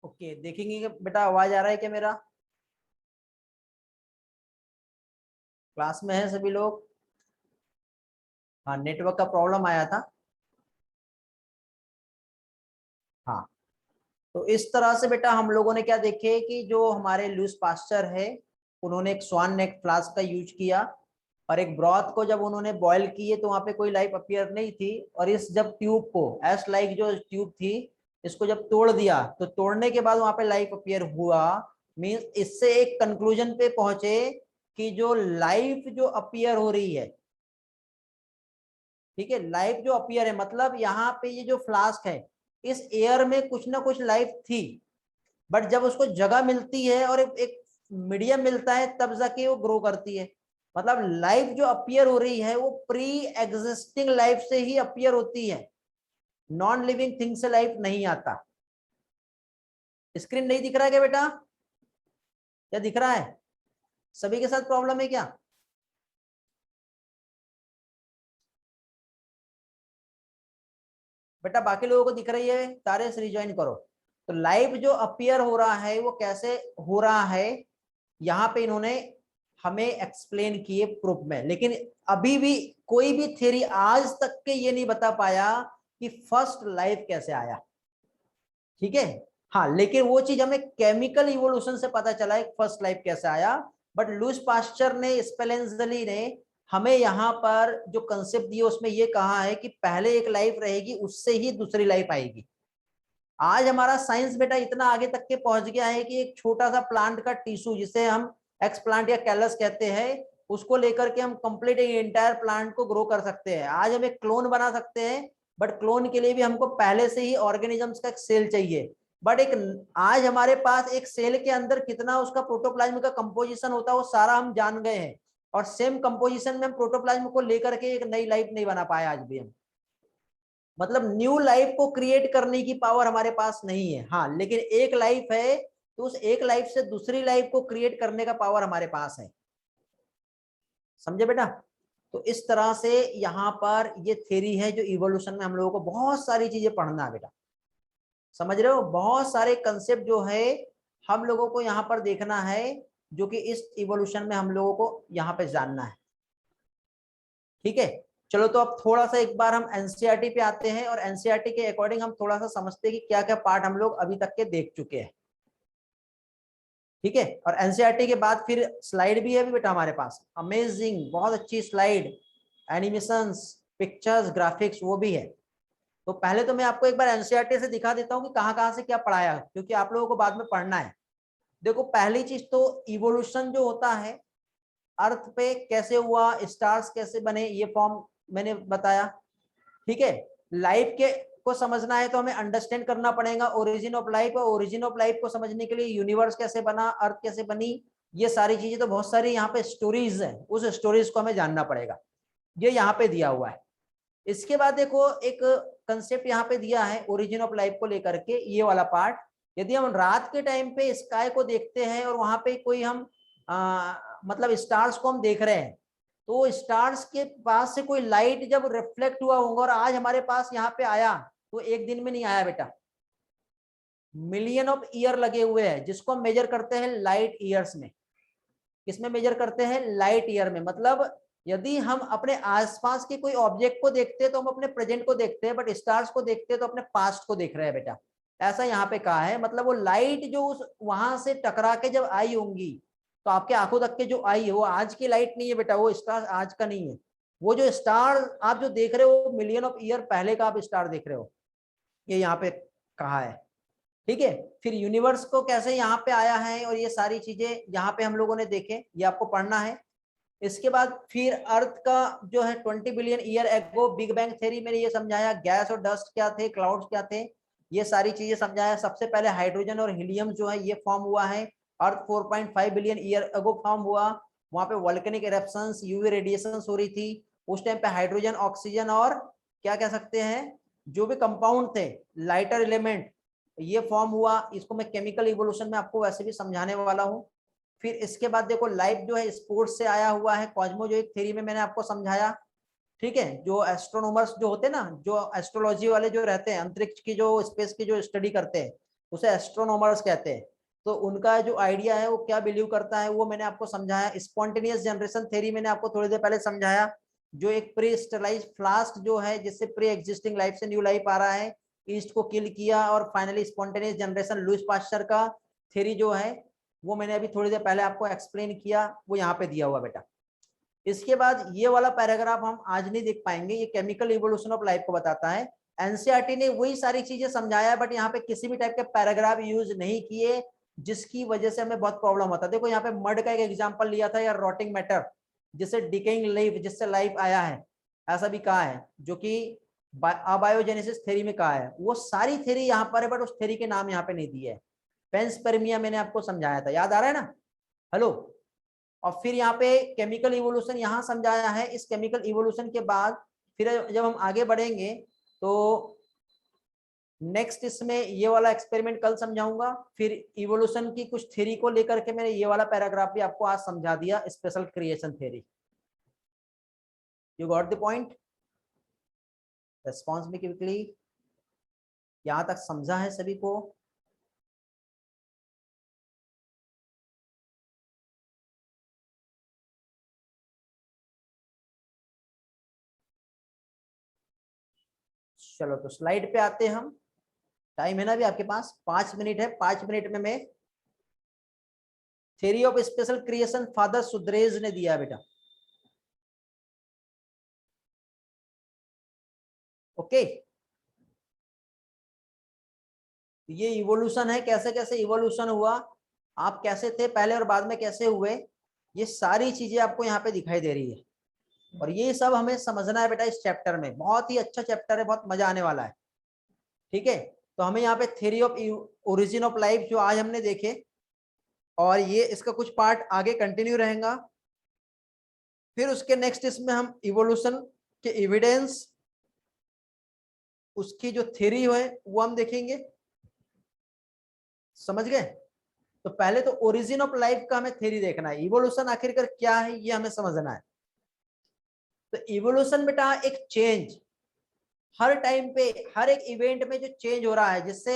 ओके, देखेंगे कि बेटा आवाज आ रहा है क्या मेरा? क्लास में है सभी लोग? हाँ, नेटवर्क का प्रॉब्लम आया था। हाँ, तो इस तरह से बेटा हम लोगों ने क्या देखे कि जो हमारे लुईस पास्चर है, उन्होंने एक स्वान नेक फ्लास्क का यूज किया, और एक ब्रॉथ को जब उन्होंने बॉयल किए तो वहां पे कोई लाइफ अपीयर नहीं थी, और इस जब ट्यूब को एस लाइक जो ट्यूब थी, इसको जब तोड़ दिया तो तोड़ने के बाद वहां पे लाइफ अपीयर हुआ। मीन्स इससे एक कंक्लूजन पे पहुंचे कि जो लाइफ जो अपीयर हो रही है, ठीक है, लाइफ जो अपीयर है, मतलब यहाँ पे ये जो फ्लास्क है, इस एयर में कुछ ना कुछ लाइफ थी, बट जब उसको जगह मिलती है और एक मीडियम मिलता है तब जाके वो ग्रो करती है। मतलब लाइफ जो अपीयर हो रही है वो प्री एग्जिस्टिंग लाइफ से ही अपीयर होती है, नॉन लिविंग थिंग से लाइफ नहीं आता। स्क्रीन नहीं दिख रहा है क्या बेटा? क्या दिख रहा है? सभी के साथ प्रॉब्लम है क्या? बेटा बाकी लोगों को दिख रही है? सारे से रिज्वाइन करो। तो लाइफ जो अपीयर हो रहा है वो कैसे हो रहा है, यहाँ पे इन्होंने हमें एक्सप्लेन किए प्रूफ में, लेकिन अभी भी कोई भी थ्योरी आज तक के ये नहीं बता पाया कि फर्स्ट लाइफ कैसे आया। ठीक है, हाँ, लेकिन वो चीज हमें केमिकल इवोल्यूशन से पता चला है फर्स्ट लाइफ कैसे आया। बट लुईस पास्चर ने, स्पेलेंजली ने हमें यहाँ पर जो कंसेप्ट दिया उसमें ये कहा है कि पहले एक लाइफ रहेगी, उससे ही दूसरी लाइफ आएगी। आज हमारा साइंस बेटा इतना आगे तक के पहुंच गया है कि एक छोटा सा प्लांट का टिश्यू, जिसे हम एक्स प्लांट या कैलस कहते हैं, उसको लेकर के हम कंप्लीट एंटायर प्लांट को ग्रो कर सकते हैं। आज हम एक क्लोन बना सकते हैं, बट क्लोन के लिए भी हमको पहले से ही ऑर्गेनिजम्स का एक सेल चाहिए। बट एक आज हमारे पास एक सेल के अंदर कितना उसका प्रोटोप्लाज्म का कंपोजिशन होता है वो सारा हम जान गए हैं, और सेम कंपोजिशन में हम प्रोटोप्लाज्म को लेकर के एक नई लाइफ नहीं बना पाए आज भी हम। मतलब न्यू लाइफ को क्रिएट करने की पावर हमारे पास नहीं है, हाँ, लेकिन एक लाइफ है तो उस एक लाइफ से दूसरी लाइफ को क्रिएट करने का पावर हमारे पास है। समझे बेटा? तो इस तरह से यहाँ पर ये थ्योरी है जो इवोल्यूशन में हम लोगों को बहुत सारी चीजें पढ़ना है बेटा। समझ रहे हो? बहुत सारे कंसेप्ट जो है हम लोगों को यहाँ पर देखना है, जो कि इस इवोल्यूशन में हम लोगों को यहाँ पे जानना है। ठीक है, चलो तो अब थोड़ा सा एक बार हम एनसीईआरटी पे आते हैं, और एनसीईआरटी के अकॉर्डिंग हम थोड़ा सा समझते हैं कि क्या क्या पार्ट हम लोग अभी तक के देख चुके हैं। ठीक है, और एनसीईआरटी के बाद फिर स्लाइड भी है भी बेटा हमारे पास, अमेजिंग, बहुत अच्छी स्लाइड, एनिमेशंस, पिक्चर्स, ग्राफिक्स, वो भी है। तो पहले तो मैं आपको एक बार एनसीईआरटी से दिखा देता हूँ कि कहाँ कहाँ से क्या पढ़ाया है, क्योंकि आप लोगों को बाद में पढ़ना है। देखो, पहली चीज तो इवोल्यूशन जो होता है, अर्थ पे कैसे हुआ, स्टार्स कैसे बने, ये फॉर्म मैंने बताया। ठीक है, लाइफ के को समझना है तो हमें अंडरस्टैंड करना पड़ेगा ओरिजिन ऑफ लाइफ, और ओरिजिन ऑफ लाइफ को समझने के लिए यूनिवर्स कैसे बना, अर्थ कैसे बनी, ये सारी चीजें, तो बहुत सारी यहाँ पे स्टोरीज है, उस स्टोरीज को हमें जानना पड़ेगा। ये यहाँ पे दिया हुआ है। इसके बाद देखो एक कंसेप्ट यहाँ पे दिया है ओरिजिन ऑफ लाइफ को लेकर के, ये वाला पार्ट। यदि हम रात के टाइम पे स्काई को देखते हैं और वहां पे कोई हम मतलब स्टार्स को हम देख रहे हैं, तो स्टार्स के पास से कोई लाइट जब रिफ्लेक्ट हुआ होगा और आज हमारे पास यहाँ पे आया, तो एक दिन में नहीं आया बेटा, मिलियन ऑफ ईयर लगे हुए हैं, जिसको हम मेजर करते हैं लाइट ईयर्स में। किसमें मेजर करते हैं? लाइट ईयर में। मतलब यदि हम अपने आसपास के कोई ऑब्जेक्ट को देखते हैं तो हम अपने प्रेजेंट को देखते हैं, बट स्टार्स को देखते हैं तो अपने पास्ट को देख रहे हैं बेटा। ऐसा यहाँ पे कहा है, मतलब वो लाइट जो उस वहां से टकरा के जब आई होंगी, तो आपके आंखों तक के जो आई है वो आज की लाइट नहीं है बेटा, वो स्टार आज का नहीं है। वो जो स्टार आप जो देख रहे हो मिलियन ऑफ ईयर पहले का आप स्टार देख रहे हो, ये यहाँ पे कहा है। ठीक है, फिर यूनिवर्स को कैसे यहाँ पे आया है और ये सारी चीजें यहाँ पे हम लोगों ने देखे, ये आपको पढ़ना है। इसके बाद फिर अर्थ का जो है 20 billion year ago big bang theory में ये समझाया, गैस और डस्ट क्या थे, क्लाउड्स क्या थे, ये सारी चीजें समझाया। सबसे पहले हाइड्रोजन और हीलियम जो है ये फॉर्म हुआ है, अर्थ 4.5 बिलियन ईयर एगो फॉर्म हुआ। वहां पे वोल्केनिक इरप्शंस, यूवी रेडिएशन हो रही थी उस टाइम पे। हाइड्रोजन, ऑक्सीजन और क्या कह सकते हैं, जो भी कंपाउंड थे, लाइटर एलिमेंट, ये फॉर्म हुआ। इसको मैं केमिकल इवोल्यूशन में आपको वैसे भी समझाने वाला हूँ। फिर इसके बाद देखो लाइफ जो है स्पोर्ट्स से आया हुआ है, कॉस्मोजोइक थ्योरी में मैंने आपको समझाया। ठीक है, जो एस्ट्रोनॉमर्स जो होते हैं ना, जो एस्ट्रोलॉजी वाले जो रहते हैं, अंतरिक्ष की जो स्पेस की जो स्टडी करते हैं, उसे एस्ट्रोनॉमर्स कहते हैं। तो उनका जो आइडिया है वो क्या बिलीव करता है वो मैंने आपको समझाया। स्पॉन्टेनियस जनरेशन थ्योरी मैंने आपको थोड़ी देर पहले समझाया, जो एक प्री स्टेलाइज फ्लास्क जो है जिससे प्री एग्जिस्टिंग लाइफ से न्यू लाइफ आ रहा है, ईस्ट को किल किया और finally spontaneous generation Lewis pasture का थ्योरी जो है वो मैंने अभी थोड़ी देर पहले आपको एक्सप्लेन किया, वो यहाँ पे दिया हुआ बेटा। इसके बाद ये वाला पैराग्राफ हम आज नहीं देख पाएंगे, ये केमिकल इवोल्यूशन ऑफ लाइफ को बताता है। एनसीईआरटी ने वही सारी चीजें समझाया बट यहाँ पे किसी भी टाइप के पैराग्राफ यूज नहीं किए, जिसकी वजह से हमें बहुत प्रॉब्लम होता है। देखो यहाँ पे मड का एक एग्जांपल लिया था या रॉटिंग मैटर, जिससे डिकेइंग लाइफ, जिससे लाइफ आया है, ऐसा भी कहा है, जो कि अबायोजेनेसिस थ्योरी में कहा है। वो सारी थ्योरी यहाँ पर है बट उस थ्योरी के नाम यहाँ पे नहीं दिए है। पेंसपर्मिया मैंने आपको समझाया था, याद आ रहा है ना? हेलो। और फिर यहाँ पे केमिकल इवोल्यूशन यहाँ समझाया है। इस केमिकल इवोल्यूशन के बाद फिर जब हम आगे बढ़ेंगे तो नेक्स्ट इसमें ये वाला एक्सपेरिमेंट कल समझाऊंगा। फिर इवोल्यूशन की कुछ थ्योरी को लेकर के मैंने ये वाला पैराग्राफ भी आपको आज समझा दिया, special creation theory. You got the point? Response में क्विकली, यहां तक समझा है सभी को? चलो तो स्लाइड पे आते हैं हम। टाइम है ना अभी आपके पास? 5 मिनट है। 5 मिनट में मैं theory of special creation father Suarez ने दिया बेटा। ओके, ये इवोल्यूशन है, कैसे कैसे इवोल्यूशन हुआ, आप कैसे थे पहले और बाद में कैसे हुए, ये सारी चीजें आपको यहाँ पे दिखाई दे रही है। और ये सब हमें समझना है बेटा इस चैप्टर में। बहुत ही अच्छा चैप्टर है, बहुत मजा आने वाला है। ठीक है, तो हमें यहाँ पे theory of origin of life जो आज हमने देखे, और ये इसका कुछ पार्ट आगे कंटिन्यू रहेगा। फिर उसके नेक्स्ट इसमें हम इवोल्यूशन के एविडेंस, उसकी जो थ्योरी है वो हम देखेंगे। समझ गए? तो पहले तो ओरिजिन ऑफ लाइफ का हमें थ्योरी देखना है, इवोल्यूशन आखिरकार क्या है ये हमें समझना है। तो इवोल्यूशन बेटा एक चेंज, हर टाइम पे हर एक इवेंट में जो चेंज हो रहा है, जिससे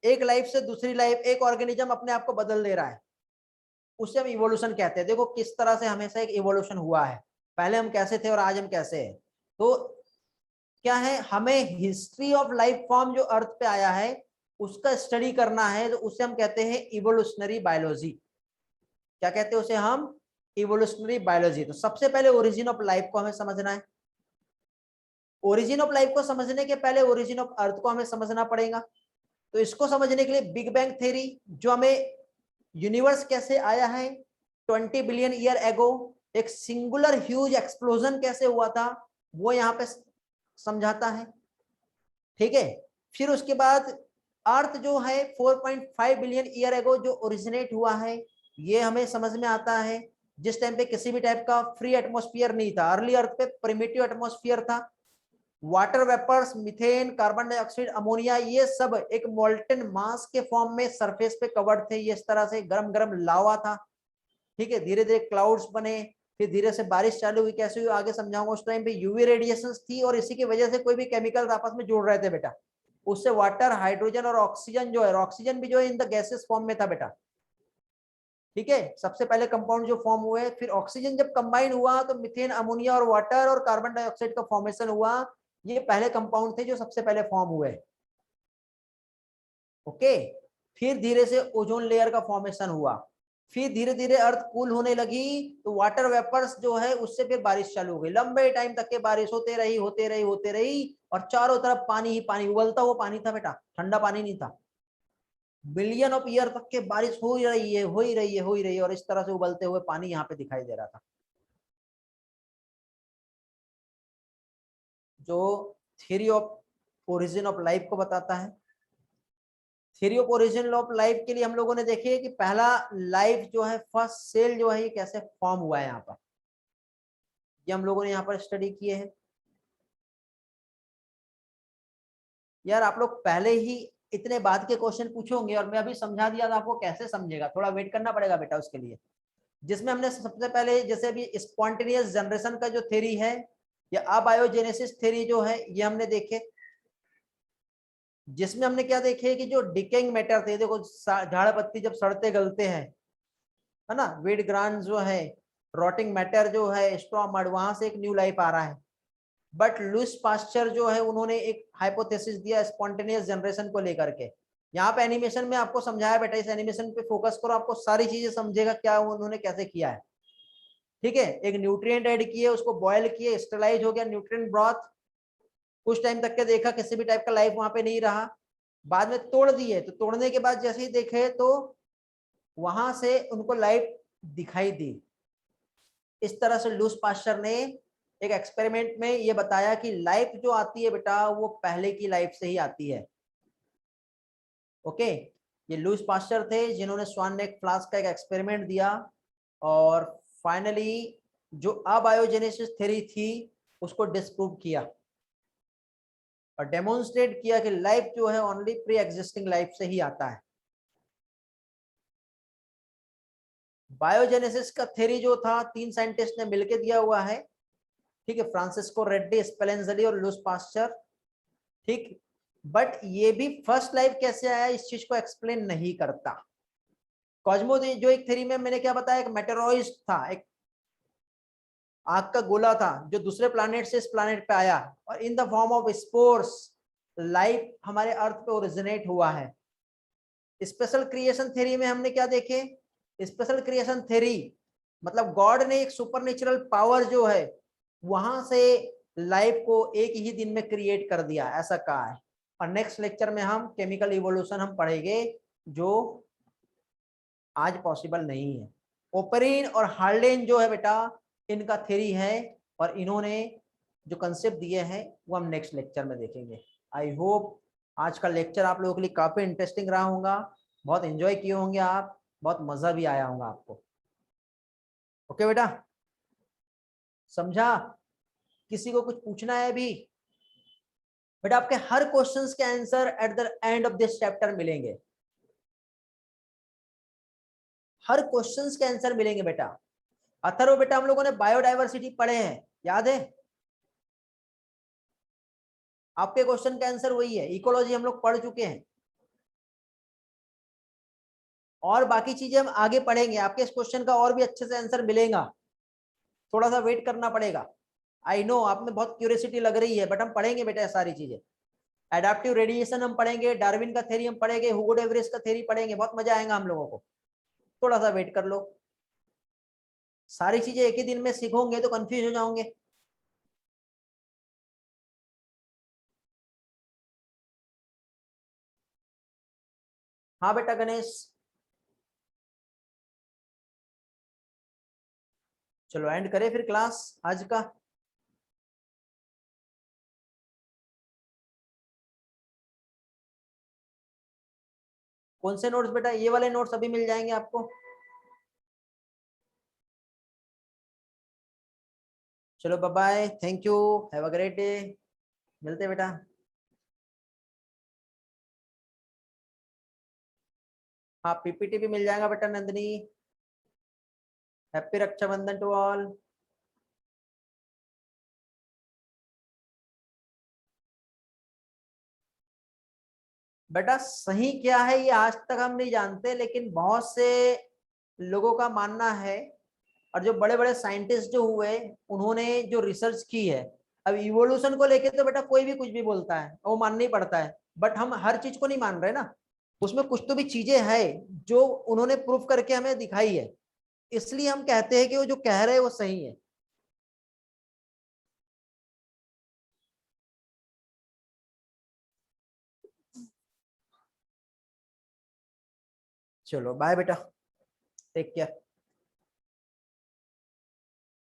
एक लाइफ से दूसरी लाइफ, एक ऑर्गेनिज्म अपने आप को बदल दे रहा है, उसे हम इवोल्यूशन कहते हैं। देखो किस तरह से हमेशा एक इवोल्यूशन हुआ है, पहले हम कैसे थे और आज हम कैसे हैं। तो क्या है, हमें हिस्ट्री ऑफ लाइफ फॉर्म जो अर्थ पे आया है उसका स्टडी करना है, तो उसे हम कहते हैं इवोल्यूशनरी बायोलॉजी। क्या कहते हैं उसे हम? Evolutionary biology. तो सबसे पहले ओरिजिन ऑफ लाइफ को हमें समझना है। ओरिजिन ऑफ लाइफ को समझने के पहले ओरिजिन ऑफ अर्थ को हमें समझना पड़ेगा। तो इसको समझने के लिए बिग बैंग थ्योरी, जो हमें यूनिवर्स कैसे आया है 20 बिलियन ईयर एगो, एक सिंगुलर ह्यूज एक्सप्लोजन कैसे हुआ था, वो यहाँ पे समझाता है। ठीक है, फिर उसके बाद अर्थ जो है 4.5 बिलियन ईयर एगो जो ओरिजिनेट हुआ है, ये हमें समझ में आता है। जिस टाइम पे किसी भी टाइप का फ्री एटमॉस्फेयर नहीं था, अर्ली अर्थ पे प्रिमिटिव एटमॉस्फेयर था, water vapours, methane, carbon dioxide, ammonia, ये सब एक मोल्टन मास के फॉर्म में सरफेस पे कवर्ड थे। ये इस तरह से गरम गरम लावा था। ठीक है, धीरे धीरे क्लाउड्स बने, फिर धीरे से बारिश चालू हुई, कैसे हुई आगे समझाऊंगा। उस टाइम पे यूवी रेडिएशंस थी और इसी की वजह से कोई भी केमिकल्स आपस में जुड़ रहे थे बेटा, उससे वाटर, हाइड्रोजन और ऑक्सीजन जो है, ऑक्सीजन भी जो है इन द गैसेस फॉर्म में था बेटा। ठीक है, सबसे पहले कंपाउंड जो फॉर्म हुए, फिर ऑक्सीजन जब कंबाइन हुआ तो मीथेन, अमोनिया और वाटर और कार्बन डाइऑक्साइड का फॉर्मेशन हुआ। ये पहले कंपाउंड थे जो सबसे पहले फॉर्म हुए। ओके, फिर धीरे से ओजोन लेयर का फॉर्मेशन हुआ, फिर धीरे धीरे अर्थ कूल होने लगी तो वाटर वेपर्स जो है उससे फिर बारिश चालू हो गई। लंबे टाइम तक के बारिश होते रही होते रही होते रही, और चारों तरफ पानी ही पानी, उबलता हुआ पानी था बेटा, ठंडा पानी नहीं था। बिलियन ऑफ ईयर तक के बारिश हो ही रही है, हो ही रही है, हो ही रही है, और इस तरह से उबलते हुए पानी यहाँ पे दिखाई दे रहा था। जो theory of origin of life को बताता है। Theory of origin of life के लिए हम लोगों ने देखिए कि पहला लाइफ जो है, फर्स्ट सेल जो है, ये कैसे फॉर्म हुआ है यहाँ पर, ये हम लोगों ने यहाँ पर स्टडी किए हैं। यार आप लोग पहले ही इतने बाद के क्वेश्चन पूछोगे और मैं अभी समझा दिया था आपको, कैसे समझेगा? थोड़ा वेट करना पड़ेगा बेटा उसके लिए। जिसमें हमने सबसे पहले जैसे अभी स्पॉन्टेनियस जनरेशन का जो थ्योरी है या अबायोजेनेसिस थ्योरी जो है, ये हमने देखे। जिसमें हमने क्या देखे कि जो डिकेइंग मैटर थे, देखो झाड़ पत्ती जब सड़ते गलते हैं, है ना, वीड ग्रान जो है, रॉटिंग मैटर जो है, स्ट्रॉ मड, वहां से एक न्यू लाइफ आ रहा है। बट लुईस पास्चर जो है उन्होंने एक हाइपोथेसिस दिया स्पॉन्टेनियस जनरेशन को लेकर के। यहाँ पे एनिमेशन में आपको समझाया बेटा, इस एनिमेशन पे फोकस करो, आपको सारी चीजें समझेगा क्या उन्होंने कैसे किया है। ठीक है, एक न्यूट्रिएंट ऐड किए, उसको बॉयल किए, स्टेलाइज हो गया न्यूट्रिएंट ब्रॉथ, कुछ टाइम तक के देखा किसी भी टाइप का लाइफ वहां पे नहीं रहा, बाद में तोड़ दिए, तो तोड़ने के बाद जैसे ही देखे तो वहां से उनको लाइफ दिखाई दी। इस तरह से लुईस पास्चर ने एक एक्सपेरिमेंट में ये बताया कि लाइफ जो आती है बेटा वो पहले की लाइफ से ही आती है। ओके, ये लुईस पास्चर थे जिन्होंने स्वान नेक फ्लास्क का एक एक्सपेरिमेंट दिया और फाइनली जो अबायोजेनेसिस थ्योरी थी उसको डिस्प्रूव किया और डेमोन्स्ट्रेट किया कि लाइफ जो है ओनली प्री एग्जिस्टिंग लाइफ से ही आता है। बायोजेनेसिस का थ्योरी जो था 3 साइंटिस्ट ने मिलकर दिया हुआ है, ठीक है, फ्रांसिस्को रेड्डी, स्पेलेंजली और लुईस पास्चर। ठीक, बट ये भी फर्स्ट लाइफ कैसे आया इस चीज को एक्सप्लेन नहीं करता। कॉस्मो जो एक थ्योरी में मैंने क्या बताया, एक मेटेरॉइड था, एक आग का गोला था जो दूसरे प्लैनेट से इस प्लैनेट पे आया और इन the form of spores life हमारे अर्थ पे ओरिजिनेट हुआ है। स्पेशल क्रिएशन थ्योरी में हमने क्या देखे, स्पेशल क्रिएशन थ्योरी मतलब गॉड ने एक सुपरनेचुरल पावर जो है वहां से लाइफ को एक ही दिन में क्रिएट कर दिया, ऐसा कहा है। और नेक्स्ट लेक्चर में हम केमिकल इवोल्यूशन हम पढ़ेंगे जो आज पॉसिबल नहीं है। ओपरिन और हार्लेन जो है बेटा इनका थ्योरी है और इन्होंने जो कंसेप्ट दिए हैं वो हम नेक्स्ट लेक्चर में देखेंगे। आई होप आज का लेक्चर आप लोगों के लिए काफी इंटरेस्टिंग रहा होगा, बहुत एंजॉय किए होंगे आप, बहुत मजा भी आया होगा आपको। ओके बेटा, समझा? किसी को कुछ पूछना है अभी? बेटा आपके हर क्वेश्चंस के answer at the end of this chapter मिलेंगे, हर क्वेश्चंस के आंसर मिलेंगे बेटा। अथर्व बेटा हम लोगों ने बायोडायवर्सिटी पढ़े हैं, याद है? आपके क्वेश्चन का आंसर वही है। इकोलॉजी हम लोग पढ़ चुके हैं और बाकी चीजें हम आगे पढ़ेंगे, आपके इस क्वेश्चन का और भी अच्छे से आंसर मिलेगा, थोड़ा सा वेट करना पड़ेगा। आई नो आप में बहुत क्यूरियोसिटी लग रही है बट हम पढ़ेंगे बेटा सारी चीजें। एडाप्टिव रेडिएशन हम पढ़ेंगे, डार्विन का थ्योरी हम पढ़ेंगे, हुगो डे व्रिस का थ्योरी पढ़ेंगे, बहुत मजा आएगा हम लोगों को। थोड़ा सा वेट कर लो, सारी चीजें एक ही दिन में सीखोगे तो कंफ्यूज हो जाओगे। हाँ बेटा गणेश, चलो एंड करें फिर क्लास आज का। कौन से नोट्स बेटा? ये वाले नोट्स अभी मिल जाएंगे आपको। चलो bye bye, thank you, have a great day, मिलते हैं बेटा। हाँ पीपीटी भी मिल जाएगा बेटा Nandini. Happy Rakshabandhan to all. बेटा सही क्या है ये आज तक हम नहीं जानते, लेकिन बहुत से लोगों का मानना है और जो बड़े बड़े साइंटिस्ट जो हुए उन्होंने जो रिसर्च की है। अब इवोल्यूशन को लेके तो बेटा कोई भी कुछ भी बोलता है, वो मानना ही पड़ता है, बट हम हर चीज को नहीं मान रहे ना, उसमें कुछ तो भी चीजें हैं जो उन्होंने प्रूफ करके हमें दिखाई है, इसलिए हम कहते हैं कि वो जो कह रहे हैं वो सही है। चलो बाय बेटा, टेक केयर।